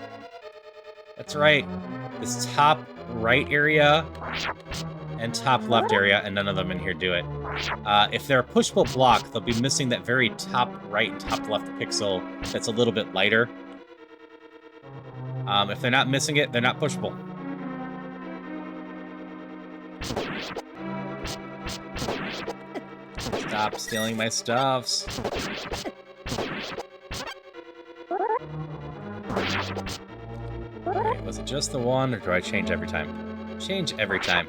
That's right. This top right area and top left area, and none of them in here do it. If they're a pushable block, they'll be missing that very top right and top left pixel that's a little bit lighter. If they're not missing it, they're not pushable. Stop stealing my stuffs. Wait, was it just the one, or do I change every time? Change every time.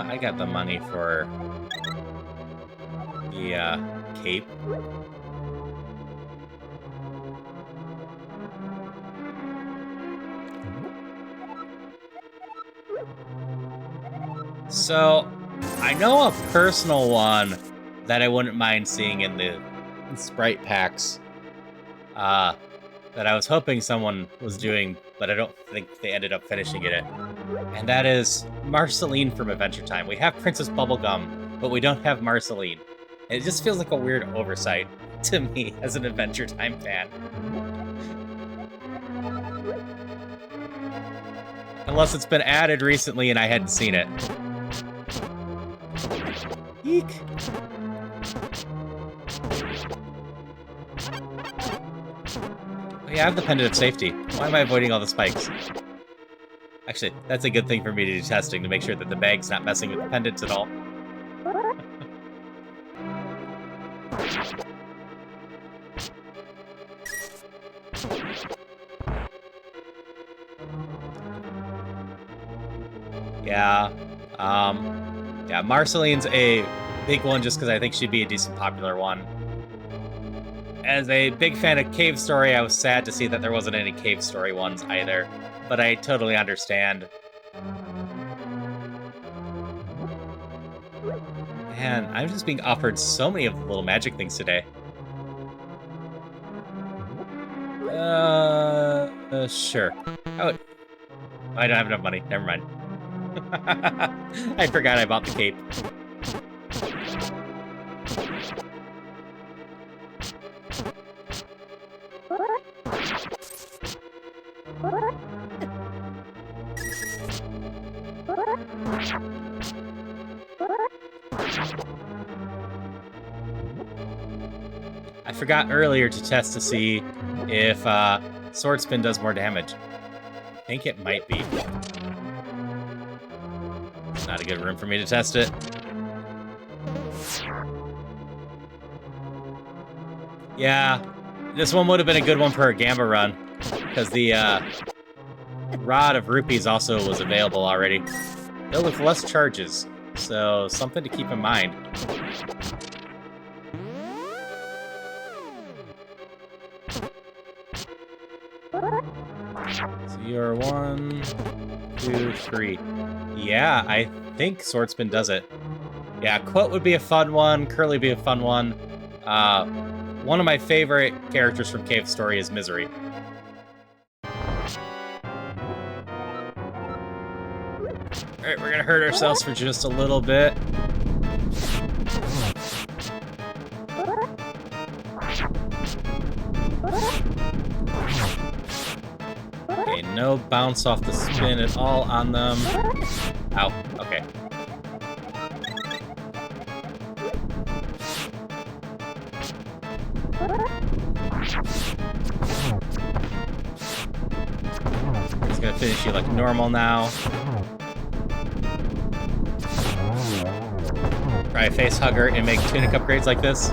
I got the money for the cape. So, I know a personal one that I wouldn't mind seeing in the Sprite packs that I was hoping someone was doing, but I don't think they ended up finishing it. And that is Marceline from Adventure Time. We have Princess Bubblegum, but we don't have Marceline. It just feels like a weird oversight to me as an Adventure Time fan. Unless it's been added recently and I hadn't seen it. Eek. Oh, yeah, I have the pendant of safety. Why am I avoiding all the spikes? Actually, that's a good thing for me to do testing, to make sure that the bag's not messing with the pendants at all. Yeah, Marceline's a big one just because I think she'd be a decent popular one. As a big fan of Cave Story, I was sad to see that there wasn't any Cave Story ones either, but I totally understand. Man, I'm just being offered so many of the little magic things today. Sure. Oh, I don't have enough money. Never mind. I forgot I bought the cape. I forgot earlier to test to see if Sword Spin does more damage. I think it might be. It's not a good room for me to test it. Yeah, this one would have been a good one for a Gamba run, because the Rod of Rupees also was available already, though with less charges, so something to keep in mind. So you're 1, 2, 3. Yeah, I think Sword Spin does it. Yeah, Quote would be a fun one. Curly would be a fun one. One of my favorite characters from Cave Story is Misery. Alright, we're gonna hurt ourselves for just a little bit. Okay, no bounce off the spin at all on them. Ow, okay. It's gonna finish you like normal now. Try a face hugger and make tunic upgrades like this.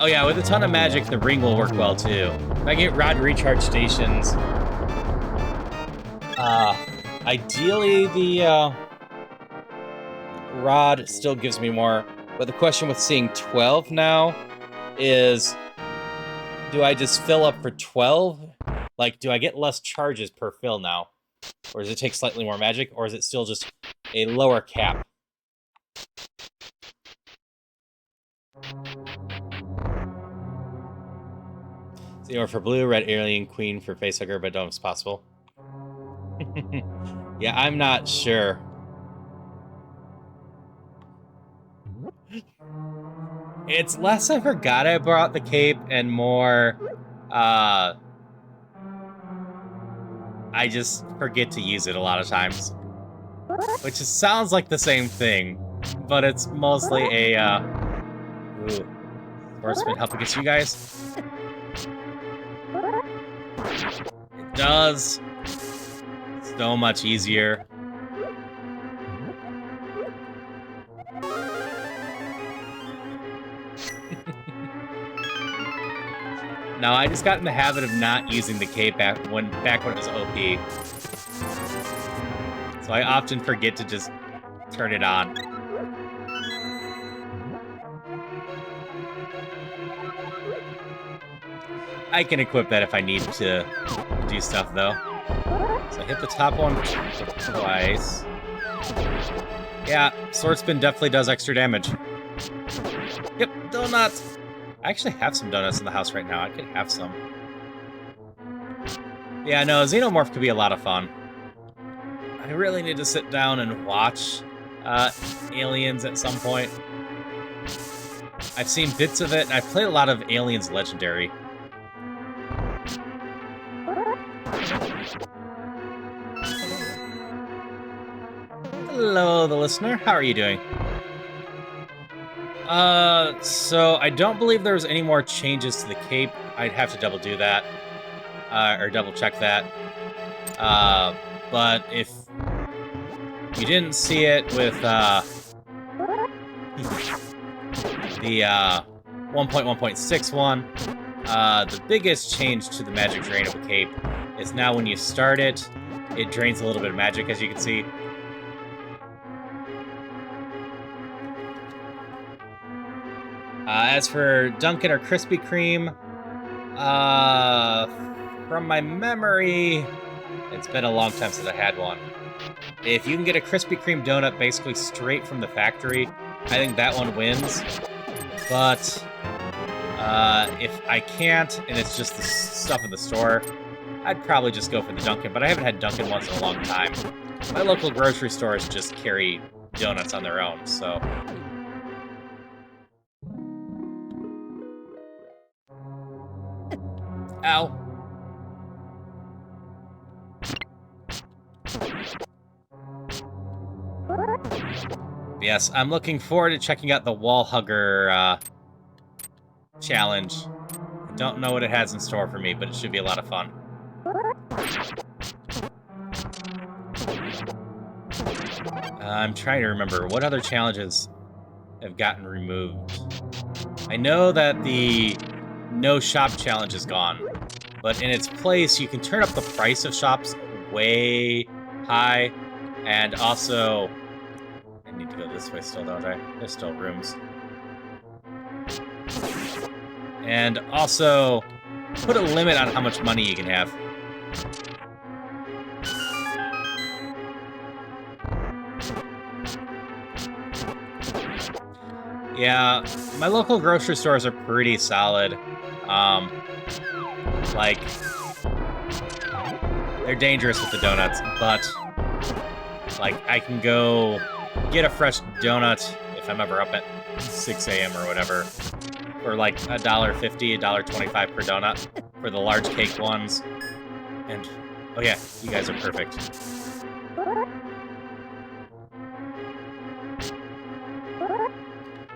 Oh yeah, with a ton of magic, the ring will work well too. If I get rod recharge stations, ideally the rod still gives me more, but the question with seeing 12 now is, do I just fill up for 12? Like, do I get less charges per fill now? Or does it take slightly more magic, or is it still just a lower cap? Zero for blue, red alien queen for facehugger, but don't if it's possible. Yeah, I'm not sure. It's less I forgot I brought the cape and more, I just forget to use it a lot of times. Which sounds like the same thing, but it's mostly a, ooh. Sword Spin help against you guys? It does. So much easier. No, I just got in the habit of not using the cape back when it was OP. So I often forget to just turn it on. I can equip that if I need to do stuff, though. So I hit the top one twice. Yeah, Sword Spin definitely does extra damage. Yep, donuts! I actually have some donuts in the house right now. I could have some. Yeah, no, Xenomorph could be a lot of fun. really need to sit down and watch Aliens at some point. I've seen bits of it, and I've played a lot of Aliens Legendary. Hello, the listener. How are you doing? So I don't believe there was any more changes to the cape. I'd have to double do that, or double check that. But if you didn't see it with the 1.1.61, the biggest change to the magic drain of a cape is now when you start it, it drains a little bit of magic, as you can see. As for Dunkin' or Krispy Kreme, from my memory, it's been a long time since I had one. If you can get a Krispy Kreme donut basically straight from the factory, I think that one wins. But if I can't, and it's just the stuff in the store, I'd probably just go for the Dunkin', but I haven't had Dunkin' once in a long time. My local grocery stores just carry donuts on their own, so... Ow. Yes, I'm looking forward to checking out the wall hugger challenge. I don't know what it has in store for me, but it should be a lot of fun. I'm trying to remember what other challenges have gotten removed. I know that the no shop challenge is gone, but in its place, you can turn up the price of shops way high, and also... I need to go this way still, don't I? There's still rooms. And also, put a limit on how much money you can have. Yeah, my local grocery stores are pretty solid. Like, they're dangerous with the donuts, but, like, I can go get a fresh donut if I'm ever up at 6 a.m. or whatever, for like $1.50, $1.25 per donut for the large cake ones. And, oh yeah, you guys are perfect.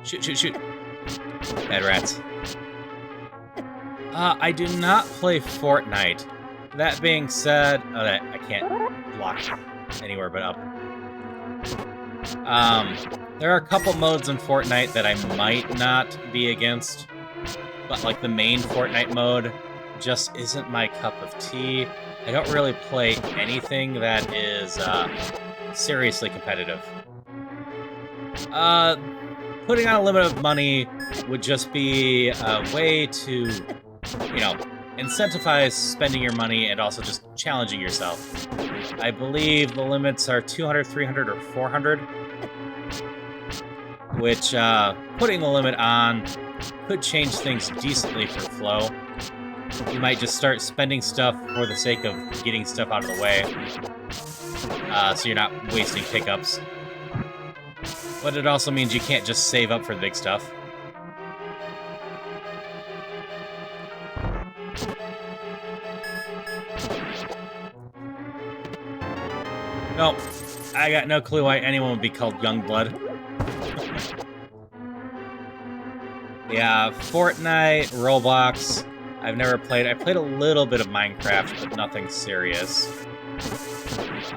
Shoot, shoot, shoot. Bad rats. I do not play Fortnite. That being said, oh, I can't block anywhere but up. There are a couple modes in Fortnite that I might not be against, but like the main Fortnite mode just isn't my cup of tea. I don't really play anything that is seriously competitive. Putting on a limit of money would just be a way to, you know, incentivize spending your money and also just challenging yourself. I believe the limits are 200, 300, or 400, which putting the limit on could change things decently for flow. You might just start spending stuff for the sake of getting stuff out of the way, so you're not wasting pickups. But it also means you can't just save up for the big stuff. Nope. I got no clue why anyone would be called Youngblood. Yeah, Fortnite, Roblox, I've never played. I played a little bit of Minecraft, but nothing serious.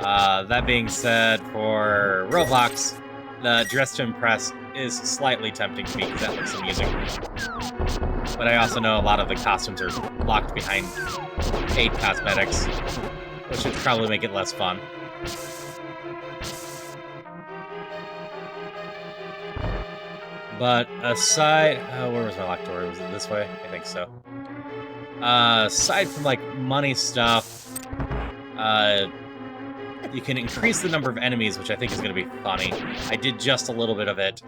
That being said, for Roblox, the Dress to Impress is slightly tempting to me because that looks amusing. But I also know a lot of the costumes are locked behind paid cosmetics, which would probably make it less fun. But aside... where was my locked door? Was it this way? I think so. Aside from, like, money stuff, you can increase the number of enemies, which I think is going to be funny. I did just a little bit of it,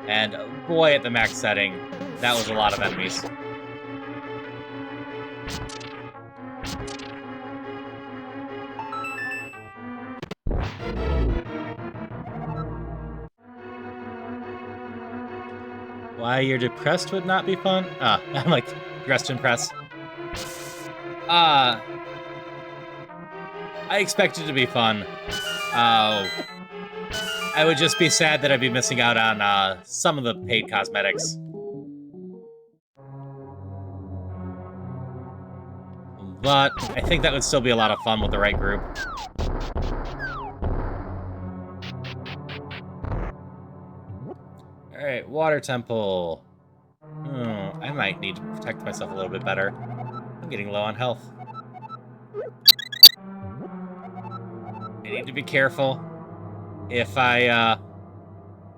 and boy, at the max setting, that was a lot of enemies. Why you're depressed would not be fun? I'm like, dressed to impress. I expect it to be fun. I would just be sad that I'd be missing out on some of the paid cosmetics. But I think that would still be a lot of fun with the right group. Alright, water temple. I might need to protect myself a little bit better. I'm getting low on health. I need to be careful. If I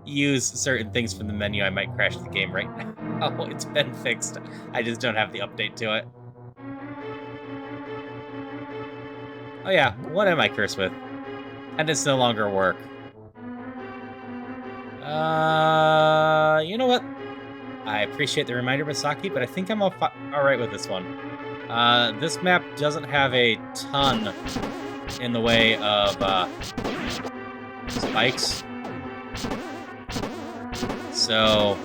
use certain things from the menu, I might crash the game right now. Oh, it's been fixed. I just don't have the update to it. Oh yeah, what am I cursed with? Pendants no longer work. You know what? I appreciate the reminder, Misaki, but I think I'm alright with this one. This map doesn't have a ton in the way of spikes. So,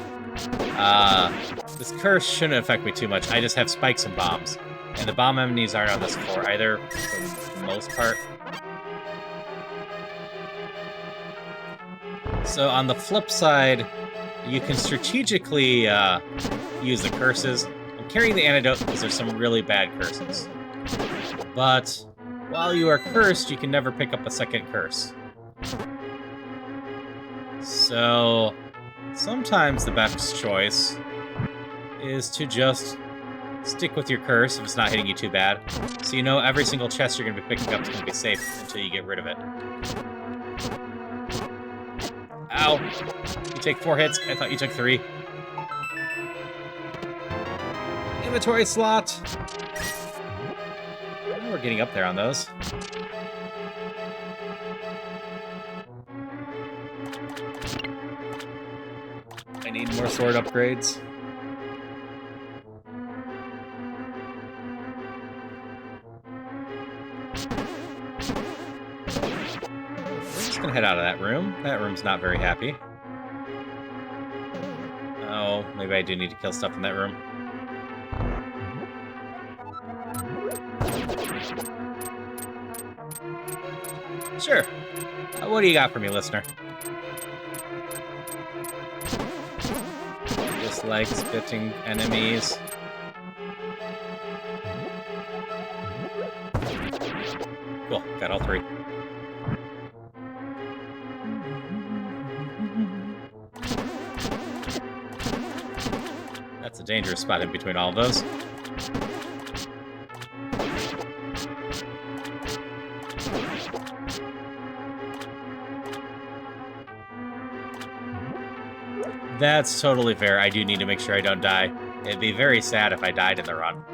this curse shouldn't affect me too much. I just have spikes and bombs. And the bomb enemies aren't on this floor either, for the most part. So on the flip side, you can strategically use the curses. I'm carrying the antidote because there's some really bad curses. But while you are cursed, you can never pick up a second curse. So sometimes the best choice is to just stick with your curse if it's not hitting you too bad. So you know every single chest you're going to be picking up is going to be safe until you get rid of it. Ow! You take 4 hits. I thought you took 3. Inventory slot! We're getting up there on those. I need more sword upgrades. Gonna head out of that room. That room's not very happy. Oh, maybe I do need to kill stuff in that room. Sure. What do you got for me, listener? Dislike spitting enemies. Cool, got all 3. That's a dangerous spot in between all of those. That's totally fair. I do need to make sure I don't die. It'd be very sad if I died in the run.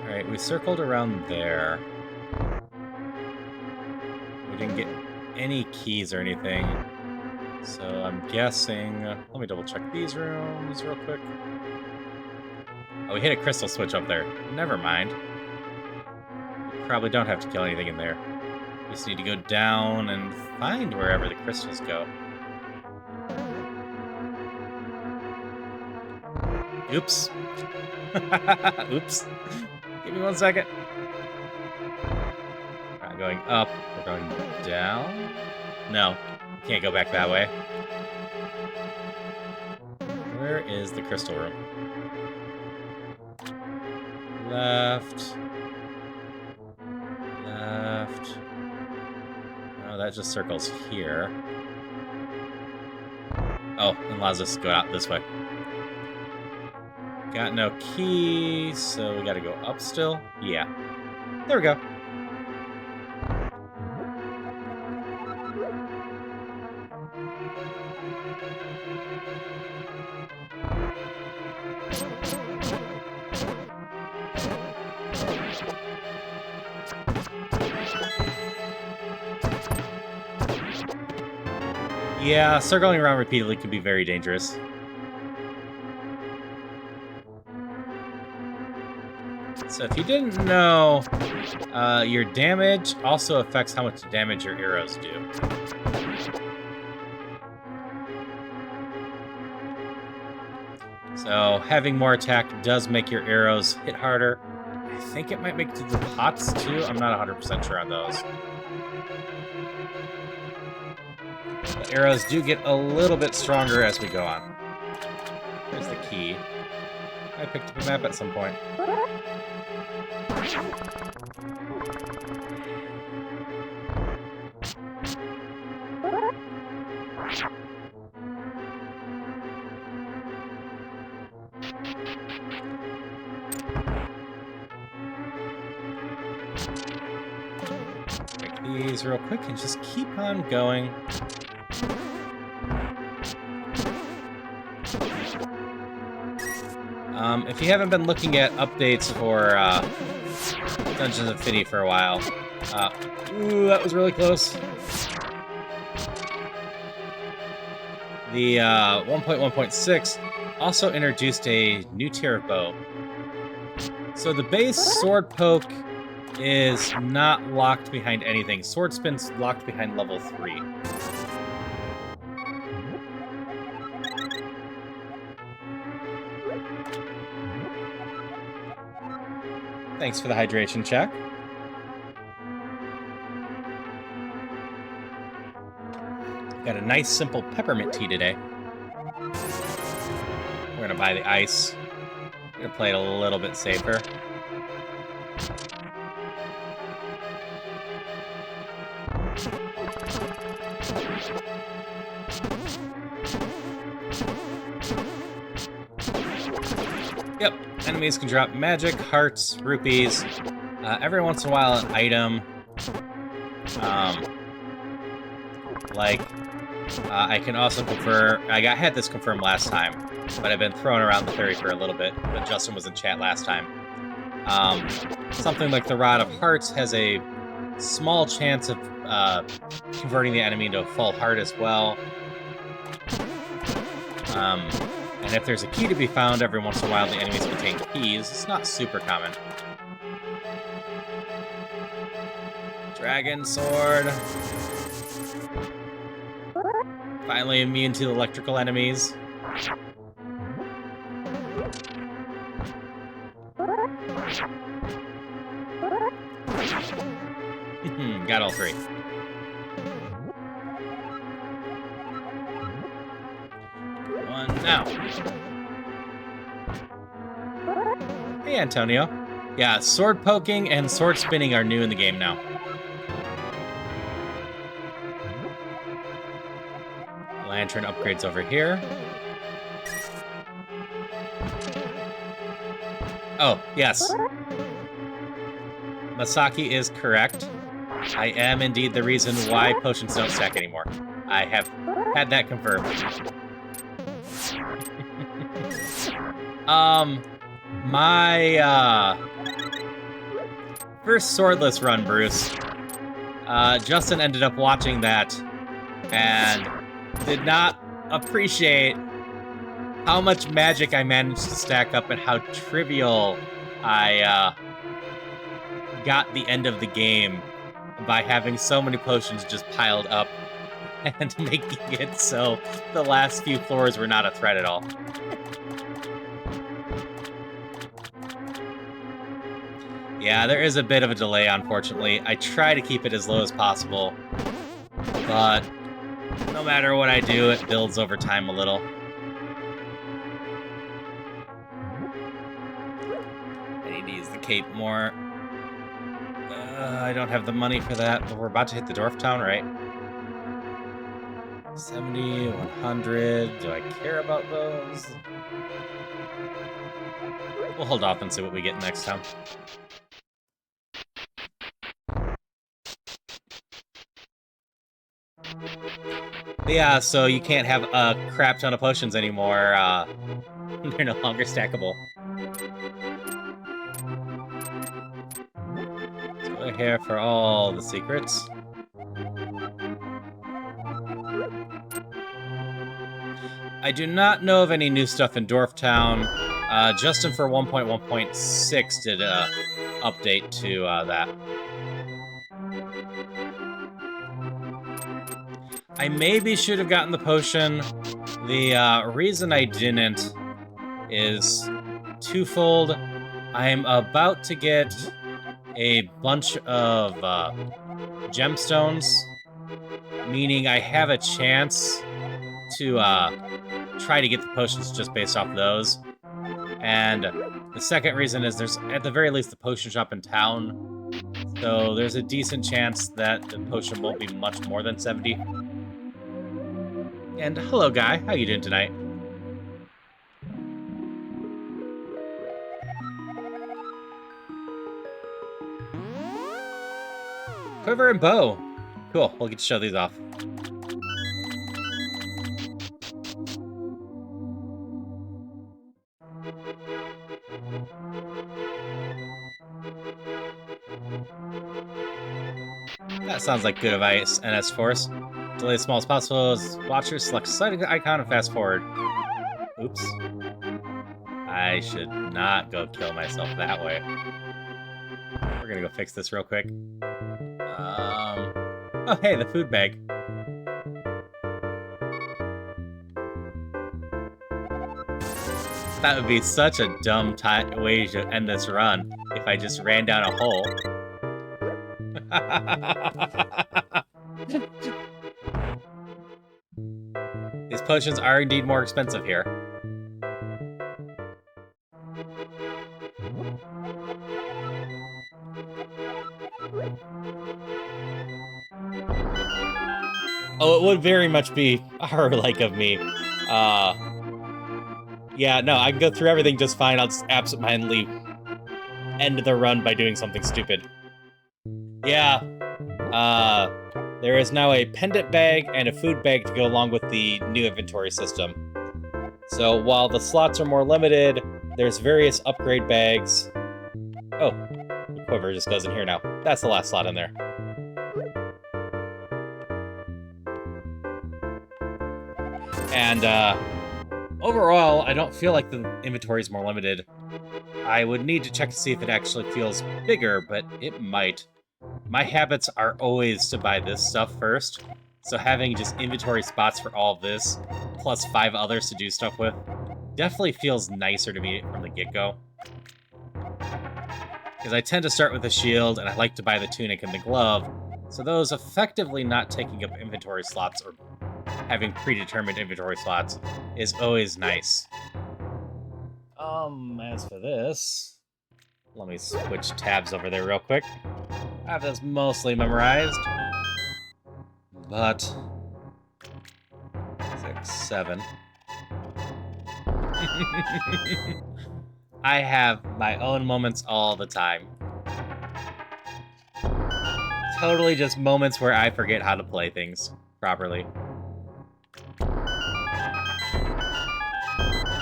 Alright, we circled around there. We didn't get any keys or anything. So I'm guessing... let me double check these rooms real quick. Oh, we hit a crystal switch up there. Never mind. We probably don't have to kill anything in there. We just need to go down and find wherever the crystals go. Oops. Oops. Give me 1 second. We're not going up. We're going down. No. Can't go back that way. Where is the crystal room? Left. Left. Oh, that just circles here. Oh, and allows us to go out this way. Got no key, so we gotta go up still? Yeah. There we go. Yeah, circling around repeatedly can be very dangerous. So if you didn't know, your damage also affects how much damage your arrows do. So having more attack does make your arrows hit harder. I think it might make it to the pots too. I'm not 100% sure on those. The arrows do get a little bit stronger as we go on. There's the key. I picked up a map at some point. Break these real quick and just keep on going. If you haven't been looking at updates for Dungeons Infinity for a while, ooh, that was really close. The 1.1.6 also introduced a new tier of bow. So the base sword poke is not locked behind anything. Sword spin's locked behind level 3. Thanks for the hydration check. Got a nice simple peppermint tea today. We're gonna buy the ice. We're gonna play it a little bit safer. Yep, enemies can drop magic, hearts, rupees, every once in a while an item. I can also confirm, I had this confirmed last time, but I've been throwing around the theory for a little bit, but Justin was in chat last time. Something like the Rod of Hearts has a small chance of converting the enemy into a full heart as well. And if there's a key to be found, every once in a while the enemies contain keys. It's not super common. Dragon sword. Finally immune to electrical enemies. Got all three. One now. Hey, Antonio. Yeah, sword poking and sword spinning are new in the game now. Lantern upgrades over here. Oh, yes. Masaki is correct. I am indeed the reason why potions don't stack anymore. I have had that confirmed. My first swordless run, Bruce. Justin ended up watching that and did not appreciate how much magic I managed to stack up and how trivial I got the end of the game by having so many potions just piled up and making it so the last few floors were not a threat at all. Yeah, there is a bit of a delay, unfortunately. I try to keep it as low as possible, but no matter what I do, it builds over time a little. I need to use the cape more. I don't have the money for that, but we're about to hit the dwarf town, right? 70, 100. Do I care about those? We'll hold off and see what we get next time. Yeah, so you can't have a crap ton of potions anymore. They're no longer stackable. So we're here for all the secrets. I do not know of any new stuff in Dwarf Town. Justin for 1.1.6 did a update to that. I maybe should have gotten the potion. The reason I didn't is twofold. I'm about to get a bunch of gemstones, meaning I have a chance to try to get the potions just based off those. And the second reason is there's, at the very least, the potion shop in town. So there's a decent chance that the potion won't be much more than 70. And hello, guy. How you doing tonight? Quiver and bow. Cool. We'll get to show these off. That sounds like good advice, NS Force. Delay as small as possible as watchers select sliding icon and fast forward. Oops. I should not go kill myself that way. We're gonna go fix this real quick. Oh hey, the food bag. That would be such a dumb way to end this run if I just ran down a hole. These potions are indeed more expensive here. Oh, it would very much be horror-like of me. Yeah, no, I can go through everything just fine. I'll just absentmindedly end the run by doing something stupid. Yeah, there is now a pendant bag and a food bag to go along with the new inventory system. So while the slots are more limited, there's various upgrade bags. Oh, the quiver just goes in here now. That's the last slot in there. And, overall, I don't feel like the inventory is more limited. I would need to check to see if it actually feels bigger, but it might. My habits are always to buy this stuff first, so having just inventory spots for all of this, plus 5 others to do stuff with, definitely feels nicer to me from the get-go. Because I tend to start with the shield, and I like to buy the tunic and the glove, so those effectively not taking up inventory slots or having predetermined inventory slots is always nice. As for this, let me switch tabs over there real quick. I have this mostly memorized, but 6, 7. I have my own moments all the time. Totally just moments where I forget how to play things properly.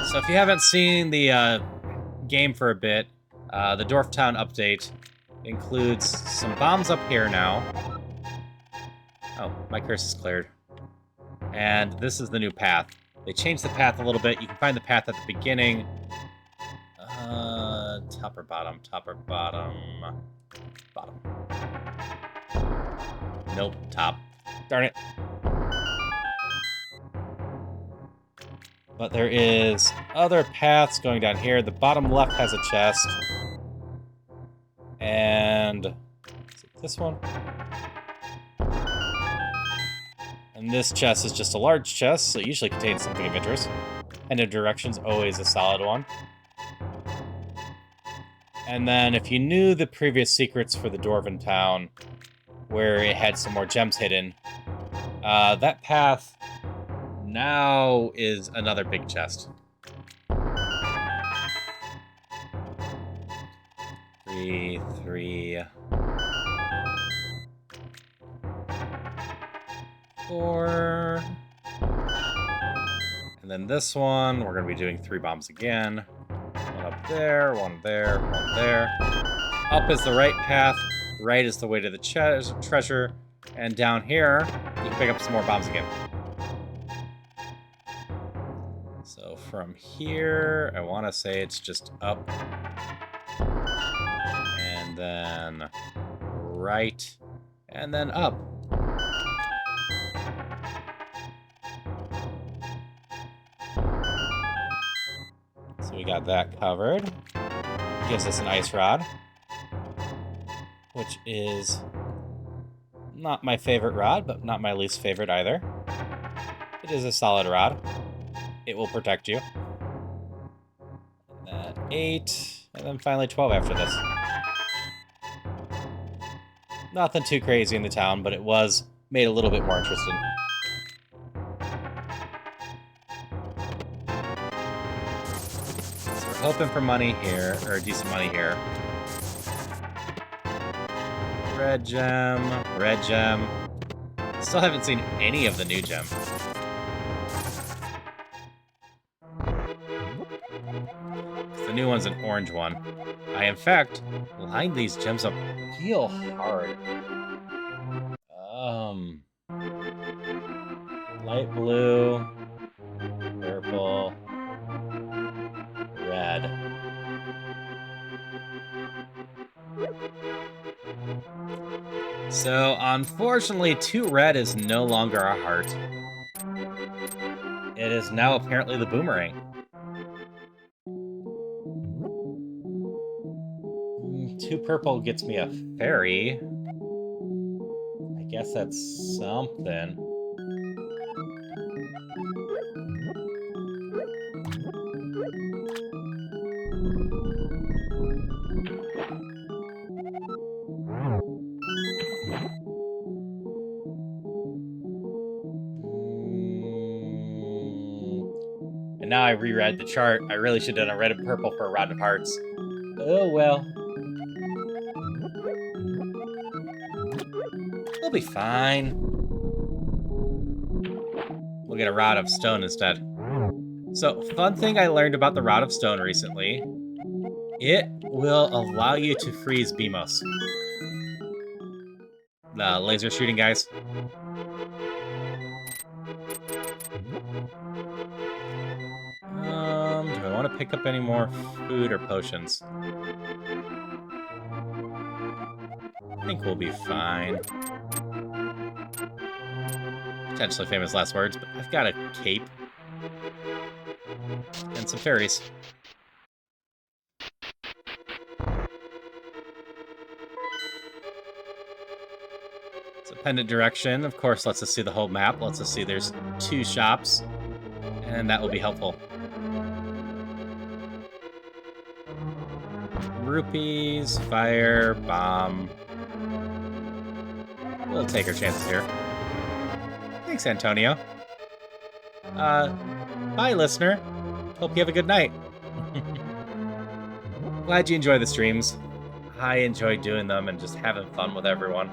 So if you haven't seen the game for a bit, the Dwarftown update includes some bombs up here now. Oh, my curse is cleared. And this is the new path. They changed the path a little bit. You can find the path at the beginning. Top or bottom? Top or bottom? Bottom. Nope, top. Darn it. But there is other paths going down here. The bottom left has a chest. And is it this one? And this chest is just a large chest, so it usually contains something of interest. And the direction's always a solid one. And then if you knew the previous secrets for the Dwarven Town, where it had some more gems hidden, that path now is another big chest. 3, 3, 4. And then this one, we're going to be doing 3 bombs again. One up there, one there, one there. Up is the right path, right is the way to the treasure, and down here, you can pick up some more bombs again. So from here. I want to say it's just up. And then right. And then up. So we got that covered. Gives us an ice rod, which is not my favorite rod, but not my least favorite either. It is a solid rod. It will protect you. And then 8, and then finally 12 after this. Nothing too crazy in the town, but it was made a little bit more interesting. So we're hoping for money here, or decent money here. Red gem, red gem. Still haven't seen any of the new gem. The new one's an orange one. I, in fact, lined these gems up real hard. Light blue, purple, red. So, unfortunately, 2 red is no longer a heart. It is now apparently the boomerang. 2 purple gets me a fairy. I guess that's something. And now I reread the chart. I really should have done a red and purple for a Rod of Hearts. Oh well. We'll be fine. We'll get a Rod of Stone instead. So, fun thing I learned about the Rod of Stone recently. It will allow you to freeze Beamos. The laser shooting guys. Do I want to pick up any more food or potions? I think we'll be fine. Potentially famous last words, but I've got a cape. And some fairies. So pendant direction, of course, lets us see the whole map. Lets us see there's 2 shops. And that will be helpful. Rupees, fire, bomb. We'll take our chances here. Thanks, Antonio. Bye, listener. Hope you have a good night. Glad you enjoy the streams. I enjoy doing them and just having fun with everyone.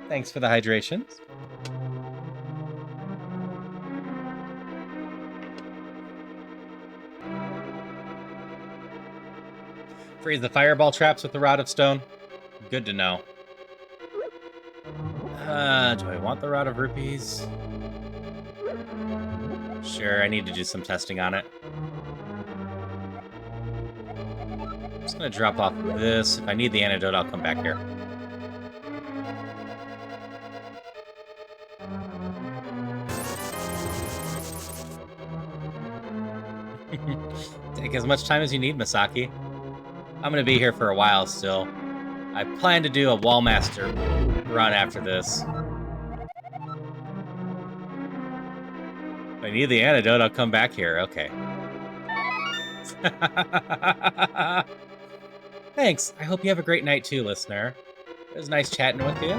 Thanks for the hydrations. Freeze the fireball traps with the Rod of Stone. Good to know. Do I want the Rod of Rupees? Sure, I need to do some testing on it. I'm just gonna drop off this. If I need the antidote, I'll come back here. Take as much time as you need, Misaki. I'm gonna be here for a while still. I plan to do a Wallmaster run after this. If I need the antidote, I'll come back here. Okay. Thanks. I hope you have a great night too, listener. It was nice chatting with you.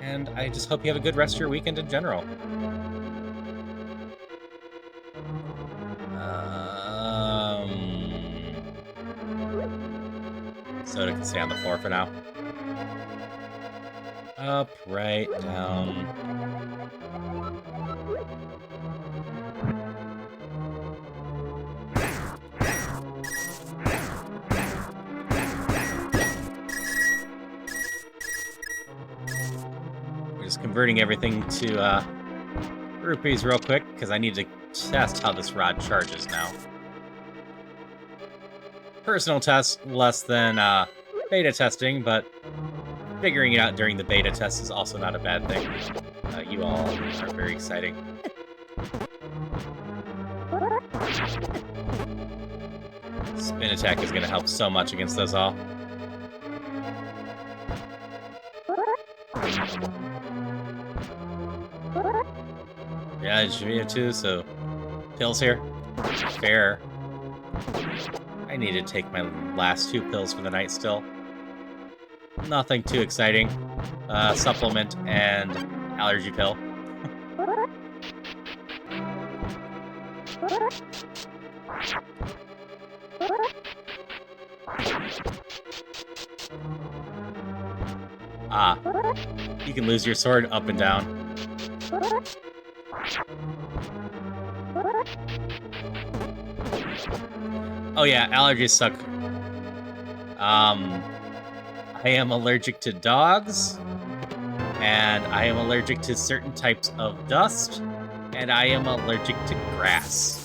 And I just hope you have a good rest of your weekend in general. Soda can stay on the floor for now. Up, right, down. We're just converting everything to rupees real quick, because I need to test how this rod charges now. Personal test, less than beta testing, but figuring it out during the beta test is also not a bad thing. You all are very exciting. Spin attack is going to help so much against those all. Yeah, it should be too, so... Pills here? Fair. I need to take my last 2 pills for the night still. Nothing too exciting. Supplement and allergy pill. Ah. You can lose your sword up and down. Oh yeah, allergies suck. I am allergic to dogs, and I am allergic to certain types of dust, and I am allergic to grass.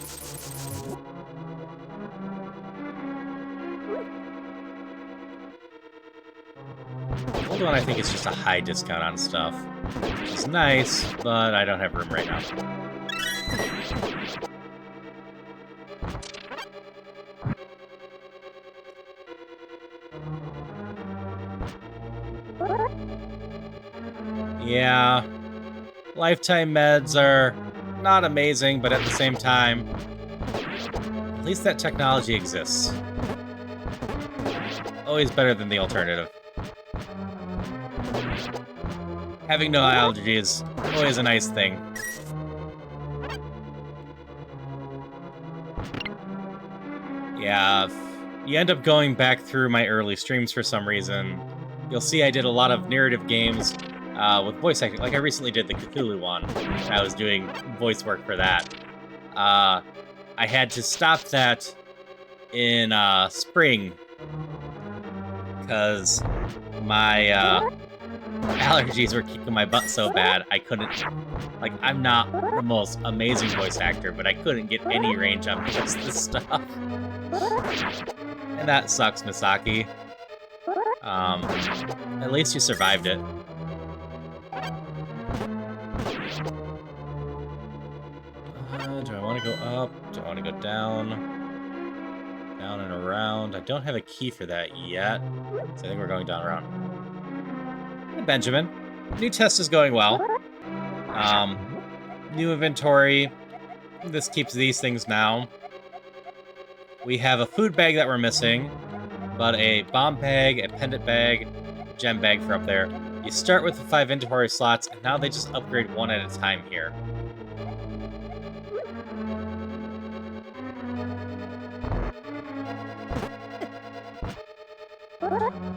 Hold on, I think it's just a high discount on stuff, which is nice, but I don't have room right now. Yeah, lifetime meds are not amazing, but at the same time, at least that technology exists. Always better than the alternative. Having no allergy is always a nice thing. Yeah, if you end up going back through my early streams for some reason, you'll see I did a lot of narrative games with voice acting. Like, I recently did the Cthulhu one. I was doing voice work for that. I had to stop that in spring because my allergies were kicking my butt so bad I couldn't... Like, I'm not the most amazing voice actor, but I couldn't get any range on most of this stuff. And that sucks, Misaki. At least you survived it. Do I want to go up? Do I want to go down? Down and around. I don't have a key for that yet, so I think we're going down around. Hey, Benjamin. New test is going well. New inventory. This keeps these things now. We have a food bag that we're missing, but a bomb bag, a pendant bag, a gem bag for up there. You start with the 5 inventory slots, and now they just upgrade one at a time here.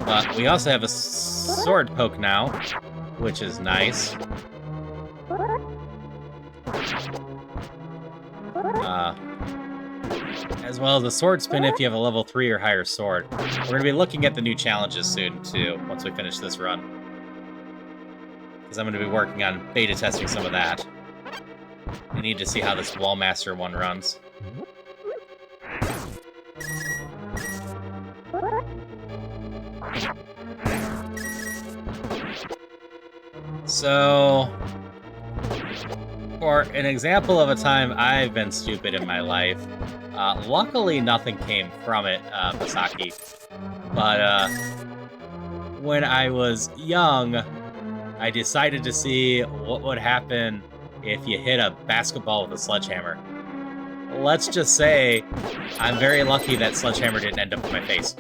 But we also have a sword poke now, which is nice. As well as a sword spin if you have a level 3 or higher sword. We're going to be looking at the new challenges soon, too, once we finish this run. Because I'm going to be working on beta testing some of that. I need to see how this Wallmaster one runs. So, for an example of a time I've been stupid in my life, luckily nothing came from it, Misaki. But when I was young, I decided to see what would happen if you hit a basketball with a sledgehammer. Let's just say I'm very lucky that sledgehammer didn't end up in my face.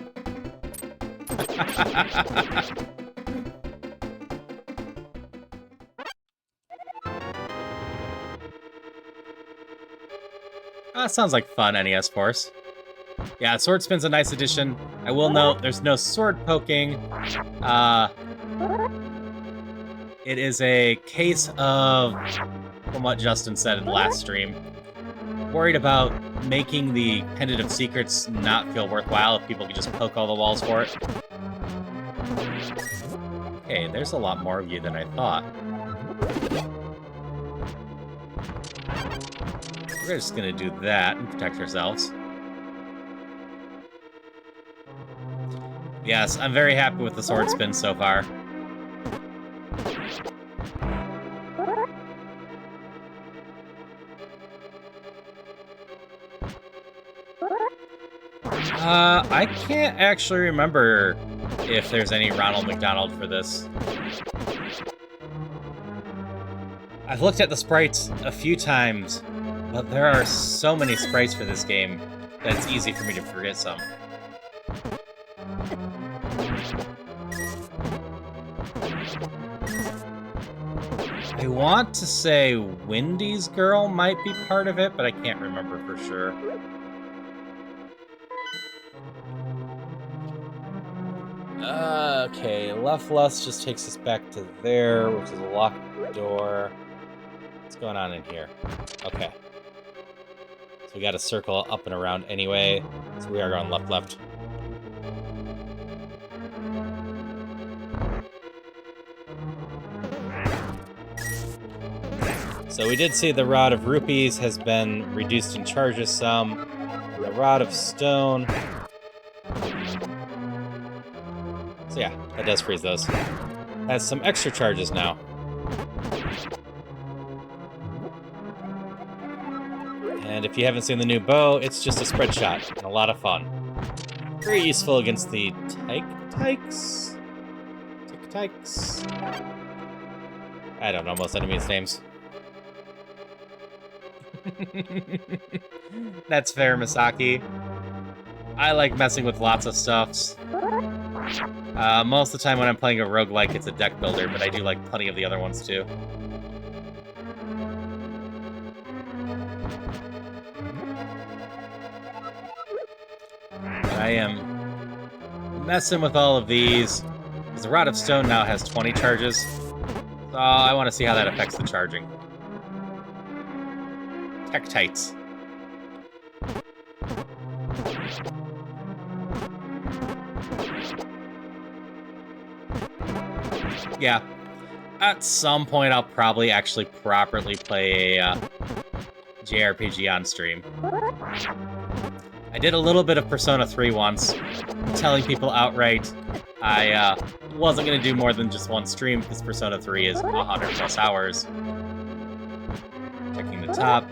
Sounds like fun, NES Force. Yeah, Sword Spin's a nice addition. I will note, there's no sword poking. It is a case of, from what Justin said in the last stream, worried about making the Pendant of Secrets not feel worthwhile if people could just poke all the walls for it. Okay, there's a lot more of you than I thought. We're just gonna do that and protect ourselves. Yes, I'm very happy with the sword spin so far. I can't actually remember if there's any Ronald McDonald for this. I've looked at the sprites a few times, but there are so many sprites for this game that it's easy for me to forget some. I want to say Wendy's girl might be part of it, but I can't remember for sure. Okay, left just takes us back to there, which is a locked door. What's going on in here? Okay. So we got to circle up and around anyway, so we are going left. So we did see the Rod of Rupees has been reduced in charges some. The Rod of Stone. So yeah, that does freeze those. Has some extra charges now. And if you haven't seen the new bow, it's just a spread shot and a lot of fun. Very useful against the Tykes. I don't know most enemies' names. That's fair, Misaki. I like messing with lots of stuffs. Most of the time when I'm playing a roguelike, it's a deck builder, but I do like plenty of the other ones too. I am messing with all of these, because the Rod of Stone now has 20 charges, so I want to see how that affects the charging. Tektites. Yeah, at some point I'll probably actually properly play a JRPG on stream. I did a little bit of Persona 3 once, telling people outright I wasn't going to do more than just one stream because Persona 3 is 100+ hours. Checking the top.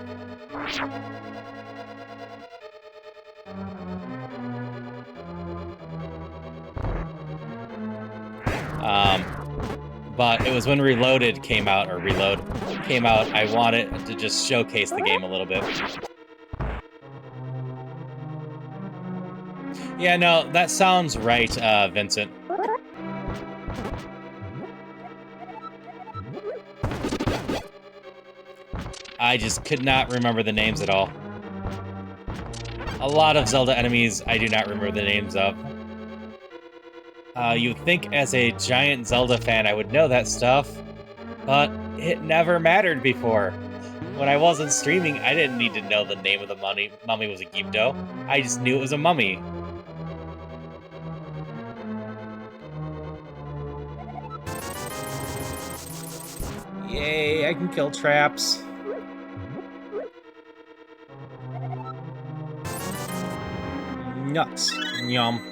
But it was when Reload came out, I wanted to just showcase the game a little bit. Yeah, no, that sounds right, Vincent. I just could not remember the names at all. A lot of Zelda enemies I do not remember the names of. You'd think as a giant Zelda fan I would know that stuff, but it never mattered before. When I wasn't streaming, I didn't need to know the name of the mummy was a Gypto. I just knew it was a mummy. Yay, I can kill traps. Nuts. Yum.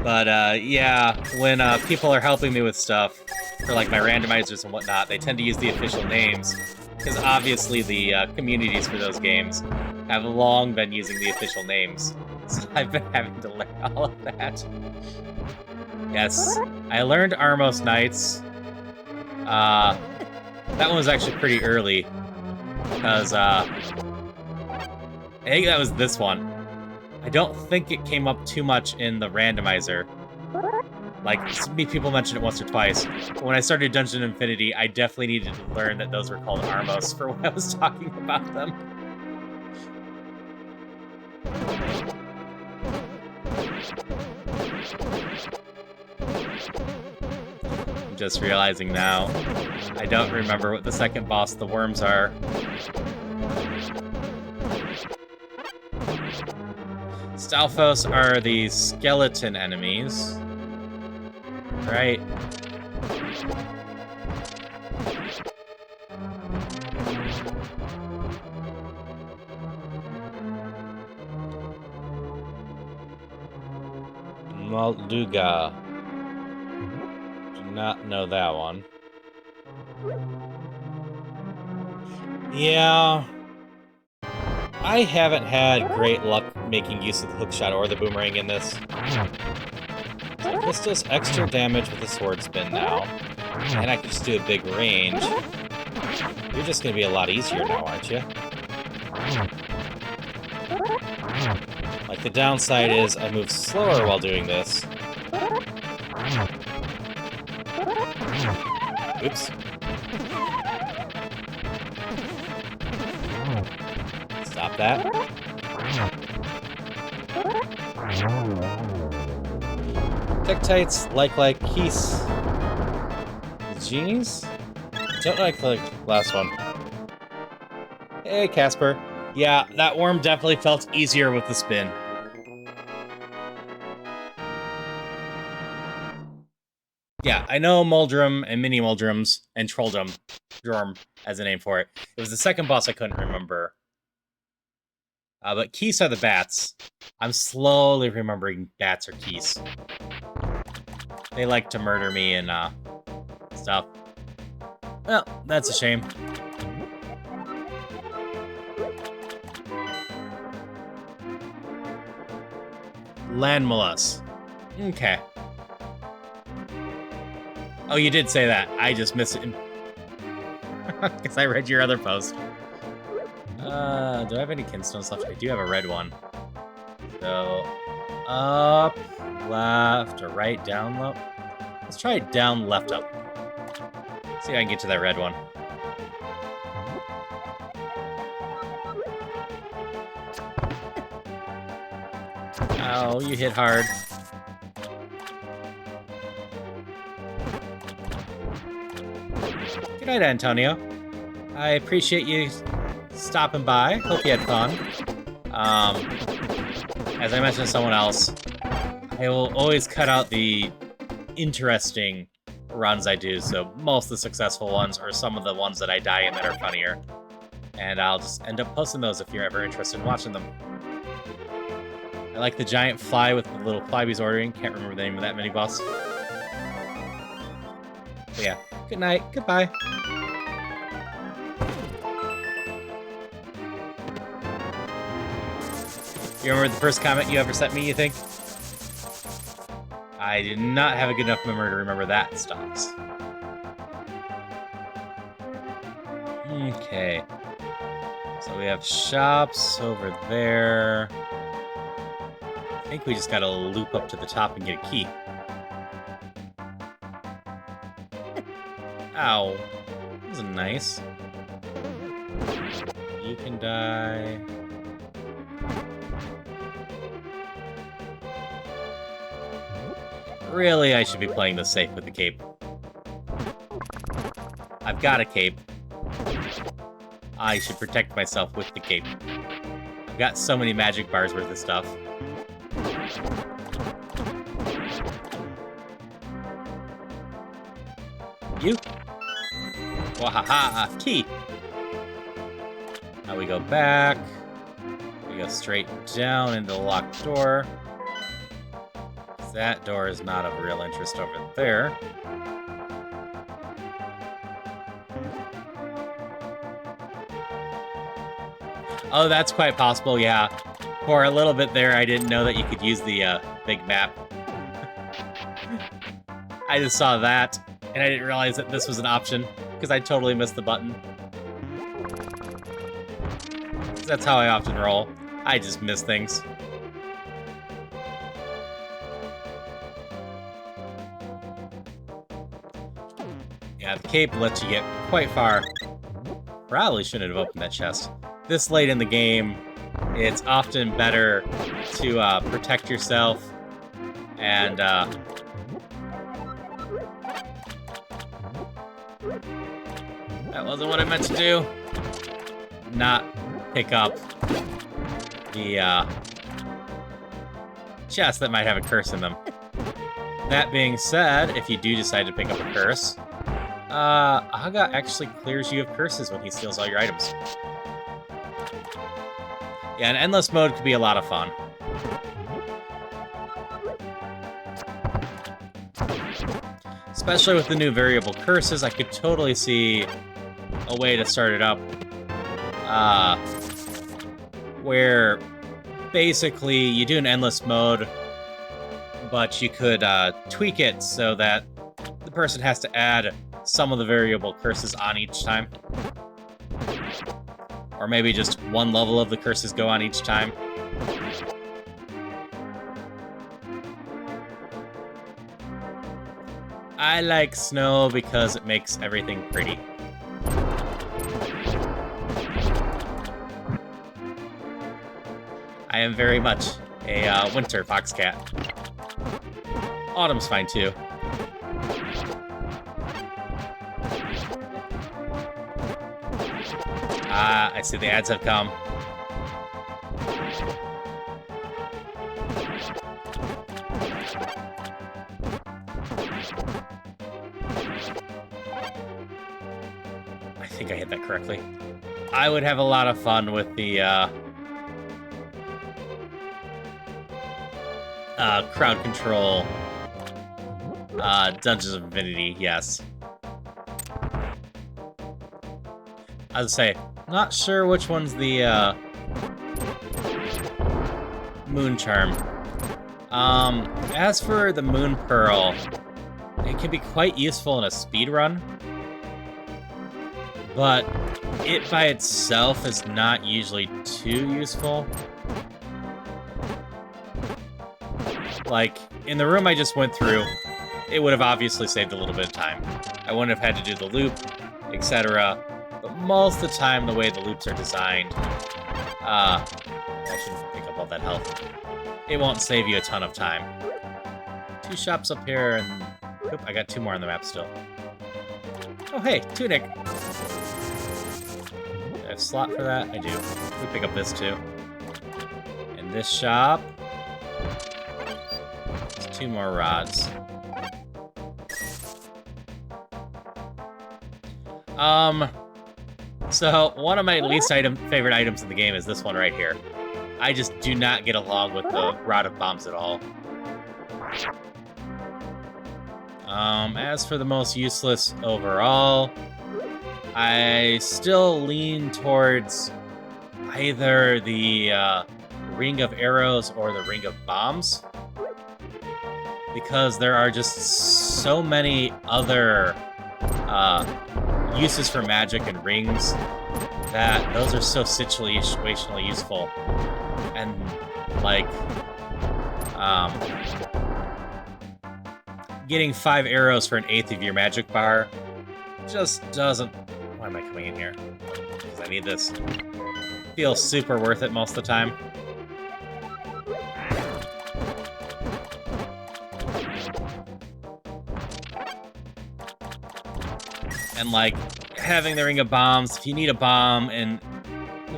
But, yeah, when people are helping me with stuff, for, like, my randomizers and whatnot, they tend to use the official names, because obviously the communities for those games have long been using the official names, so I've been having to learn all of that. Yes, I learned Armos Knights. That one was actually pretty early, because, I think that was this one. I don't think it came up too much in the randomizer. Like, people mentioned it once or twice. But when I started Dungeon Infinity, I definitely needed to learn that those were called Armos for when I was talking about them. I'm just realizing now, I don't remember what the second boss, the worms, are. Stalfos are the skeleton enemies, right? Malduga. Do not know that one. Yeah. I haven't had great luck making use of the hookshot or the boomerang in this. So this does extra damage with the sword spin now. And I can just do a big range. You're just going to be a lot easier now, aren't you? Like, the downside is I move slower while doing this. Oops. Stop that. Tektites, like Keys. Genies? Don't like the last one. Hey, Casper. Yeah, that worm definitely felt easier with the spin. Yeah, I know Muldrum and Mini Muldrums and Trolldrum, Drum as a name for it. It was the second boss I couldn't remember. But Keys are the bats. I'm slowly remembering bats or Keys. They like to murder me and stuff. Well, that's a shame. Landmalus. Okay. Oh, you did say that. I just missed it. Because I read your other post. Do I have any kinstones left? I do have a red one. So, up, left, or right, down, low. Let's try down, left, up. See if I can get to that red one. Oh, you hit hard. Good night, Antonio. I appreciate you stopping by. Hope you had fun. As I mentioned to someone else, I will always cut out the interesting runs I do, so most of the successful ones are some of the ones that I die in that are funnier. And I'll just end up posting those if you're ever interested in watching them. I like the giant fly with the little flybees ordering. Can't remember the name of that mini boss. But yeah, good night, goodbye. You remember the first comment you ever sent me, you think? I did not have a good enough memory to remember that stocks. Okay. So we have shops over there. I think we just gotta loop up to the top and get a key. Ow. That was nice. You can die. Really, I should be playing this safe with the cape. I've got a cape. I should protect myself with the cape. I've got so many magic bars worth of stuff. You. Wahaha! Key! Now we go back. We go straight down into the locked door. That door is not of real interest over there. Oh, that's quite possible, yeah. For a little bit there, I didn't know that you could use the big map. I just saw that, and I didn't realize that this was an option, because I totally missed the button. That's how I often roll. I just miss things. Yeah, the cape lets you get quite far. Probably shouldn't have opened that chest. This late in the game, it's often better to protect yourself and that wasn't what I meant to do. Not pick up the chests that might have a curse in them. That being said, if you do decide to pick up a curse, Haga actually clears you of curses when he steals all your items. Yeah, an endless mode could be a lot of fun. Especially with the new variable curses, I could totally see a way to start it up. Where basically you do an endless mode, but you could tweak it so that the person has to add some of the variable curses on each time. Or maybe just one level of the curses go on each time. I like snow because it makes everything pretty. I am very much a winter fox cat. Autumn's fine too. I see the ads have come. I think I hit that correctly. I would have a lot of fun with the crowd control Dungeons of Infinity, yes. I was gonna say, not sure which one's the Moon Charm. As for the Moon Pearl, it can be quite useful in a speed run, but it by itself is not usually too useful. Like, in the room I just went through, it would have obviously saved a little bit of time. I wouldn't have had to do the loop, etc. But most of the time, the way the loops are designed, I shouldn't pick up all that health. It won't save you a ton of time. 2 shops up here, and oop, I got 2 more on the map still. Oh hey, tunic! Do I have a slot for that? I do. We pick up this too. In this shop, there's 2 more rods. So, one of my least favorite items in the game is this one right here. I just do not get along with the Rod of Bombs at all. As for the most useless overall, I still lean towards either the Ring of Arrows or the Ring of Bombs, because there are just so many other uses for magic and rings that those are so situationally useful. And, like, getting 5 arrows for an 1/8 of your magic bar just doesn't... Why am I coming in here? Because I need this. Feels super worth it most of the time. And, like, having the Ring of Bombs, if you need a bomb in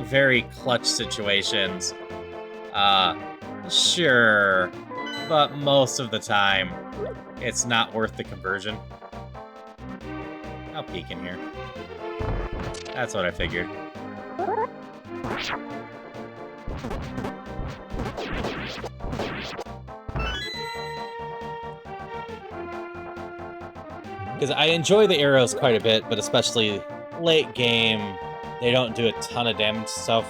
very clutch situations, sure, but most of the time, it's not worth the conversion. I'll peek in here. That's what I figured. Because I enjoy the arrows quite a bit, but especially late game, they don't do a ton of damage stuff.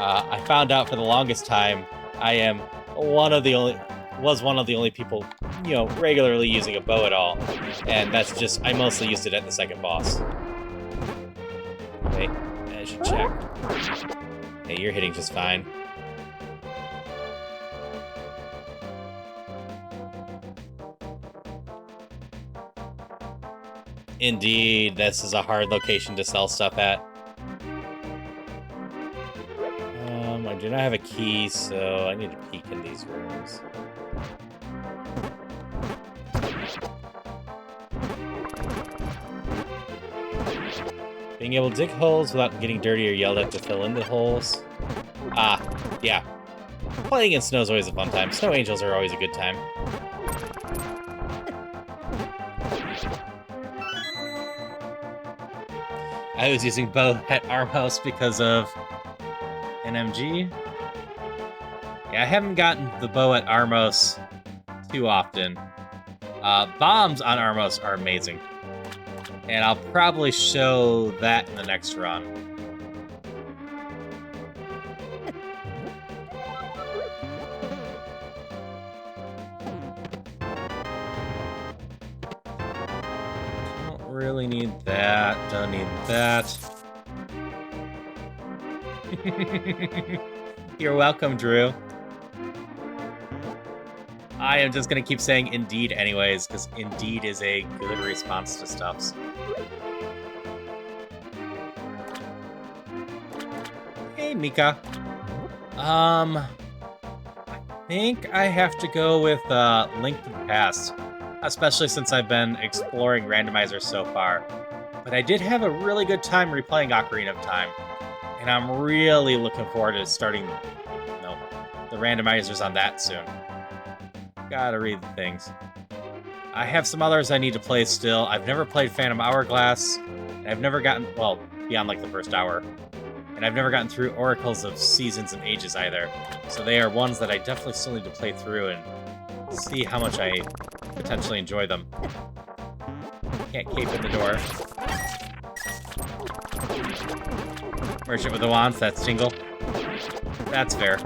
I found out for the longest time, I am one of the only people, you know, regularly using a bow at all. And that's just, I mostly used it at the second boss. Wait, I should check. Hey, you're hitting just fine. Indeed, this is a hard location to sell stuff at. I do not have a key, so I need to peek in these rooms. Being able to dig holes without getting dirty or yelled at to fill in the holes. Yeah. Playing in snow is always a fun time. Snow angels are always a good time. I was using bow at Armhouse because of NMG. Yeah, I haven't gotten the bow at Armos too often. Bombs on Armos are amazing. And I'll probably show that in the next run. Don't really need that. Don't need that. You're welcome, Drew. I am just gonna keep saying indeed anyways, because indeed is a good response to stuffs. Hey, Mika. I think I have to go with Link to the Past, especially since I've been exploring randomizers so far. But I did have a really good time replaying Ocarina of Time, and I'm really looking forward to starting, the randomizers on that soon. Gotta read the things. I have some others I need to play still. I've never played Phantom Hourglass, and I've never gotten, well, beyond like the first hour. And I've never gotten through Oracles of Seasons and Ages either. So they are ones that I definitely still need to play through and see how much I potentially enjoy them. Can't cape in the door. Merchant with the Wands, that's Tingle. That's fair.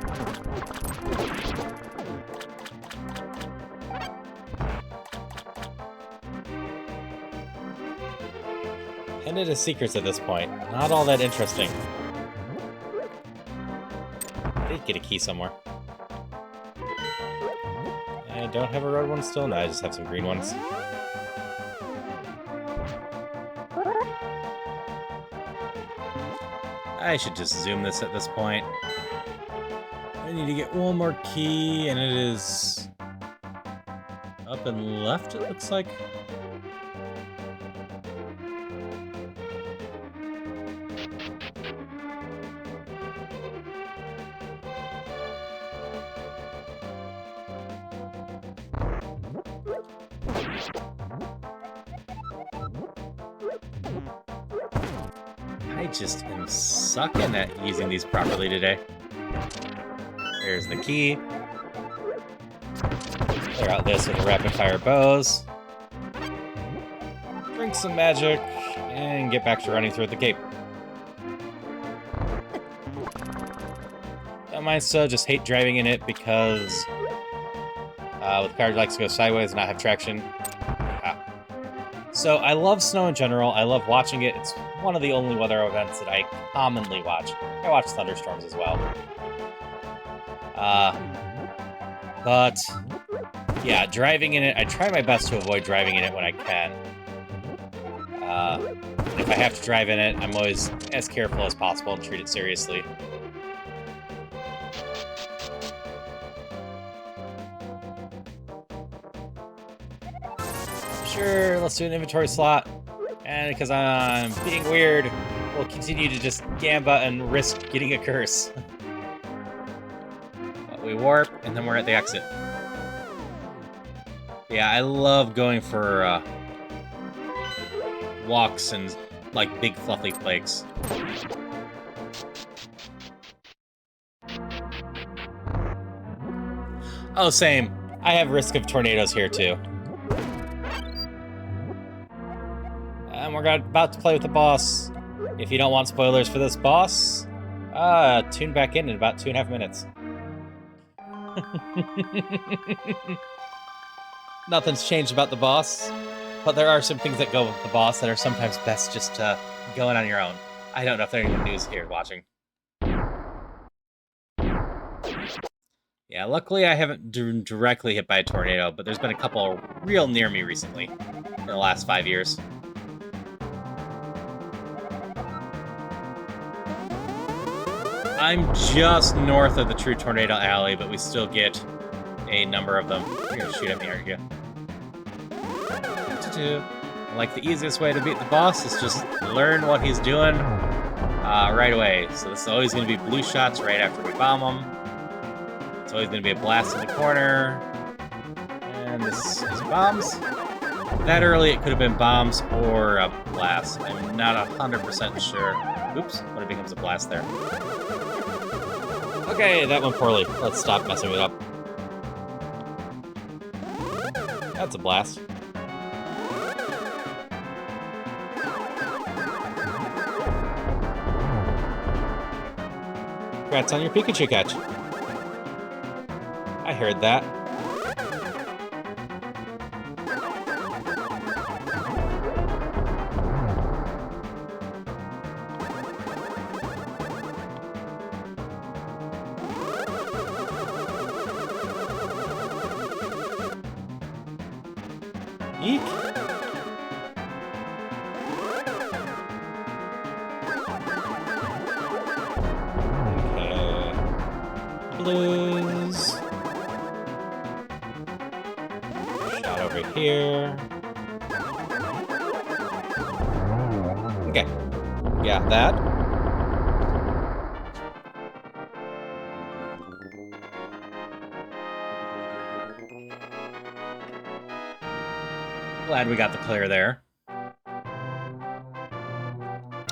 Pendant is secrets at this point. Not all that interesting. I did get a key somewhere. I don't have a red one still? No, I just have some green ones. I should just zoom this at this point. I need to get one more key, and it is up and left, it looks like. I just am sucking at using these properly today. There's the key. Clear out this with the rapid fire bows. Drink some magic, and get back to running through the cape. Don't mind so, just hate driving in it because with the car likes to go sideways and not have traction. So I love snow in general. I love watching it. It's one of the only weather events that I commonly watch. I watch thunderstorms as well. But yeah, driving in it, I try my best to avoid driving in it when I can. If I have to drive in it, I'm always as careful as possible and treat it seriously. Sure, let's do an inventory slot. And because I'm being weird, we'll continue to just gamba and risk getting a curse. But we warp, and then we're at the exit. Yeah, I love going for walks and like big fluffy flakes. Oh, same. I have risk of tornadoes here too. And we're about to play with the boss. If you don't want spoilers for this boss, tune back in about 2.5 minutes. Nothing's changed about the boss, but there are some things that go with the boss that are sometimes best just going on your own. I don't know if there's any news here watching. Yeah, luckily I haven't been directly hit by a tornado, but there's been a couple real near me recently in the last 5 years. I'm just north of the true tornado alley, but we still get a number of them. You're gonna shoot at me, aren't you? Like, the easiest way to beat the boss is just learn what he's doing right away. So this is always going to be blue shots right after we bomb him. It's always going to be a blast in the corner. And this is bombs. That early, it could have been bombs or a blast. I'm not 100% sure. Oops, when it becomes a blast there. Okay, that went poorly. Let's stop messing it up. That's a blast. Congrats on your Pikachu catch. I heard that. Eek. Okay. Blues. Shot over here. Okay. Yeah, that. Glad we got the clear there.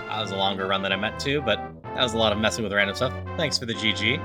That was a longer run than I meant to, but that was a lot of messing with random stuff. Thanks for the GG.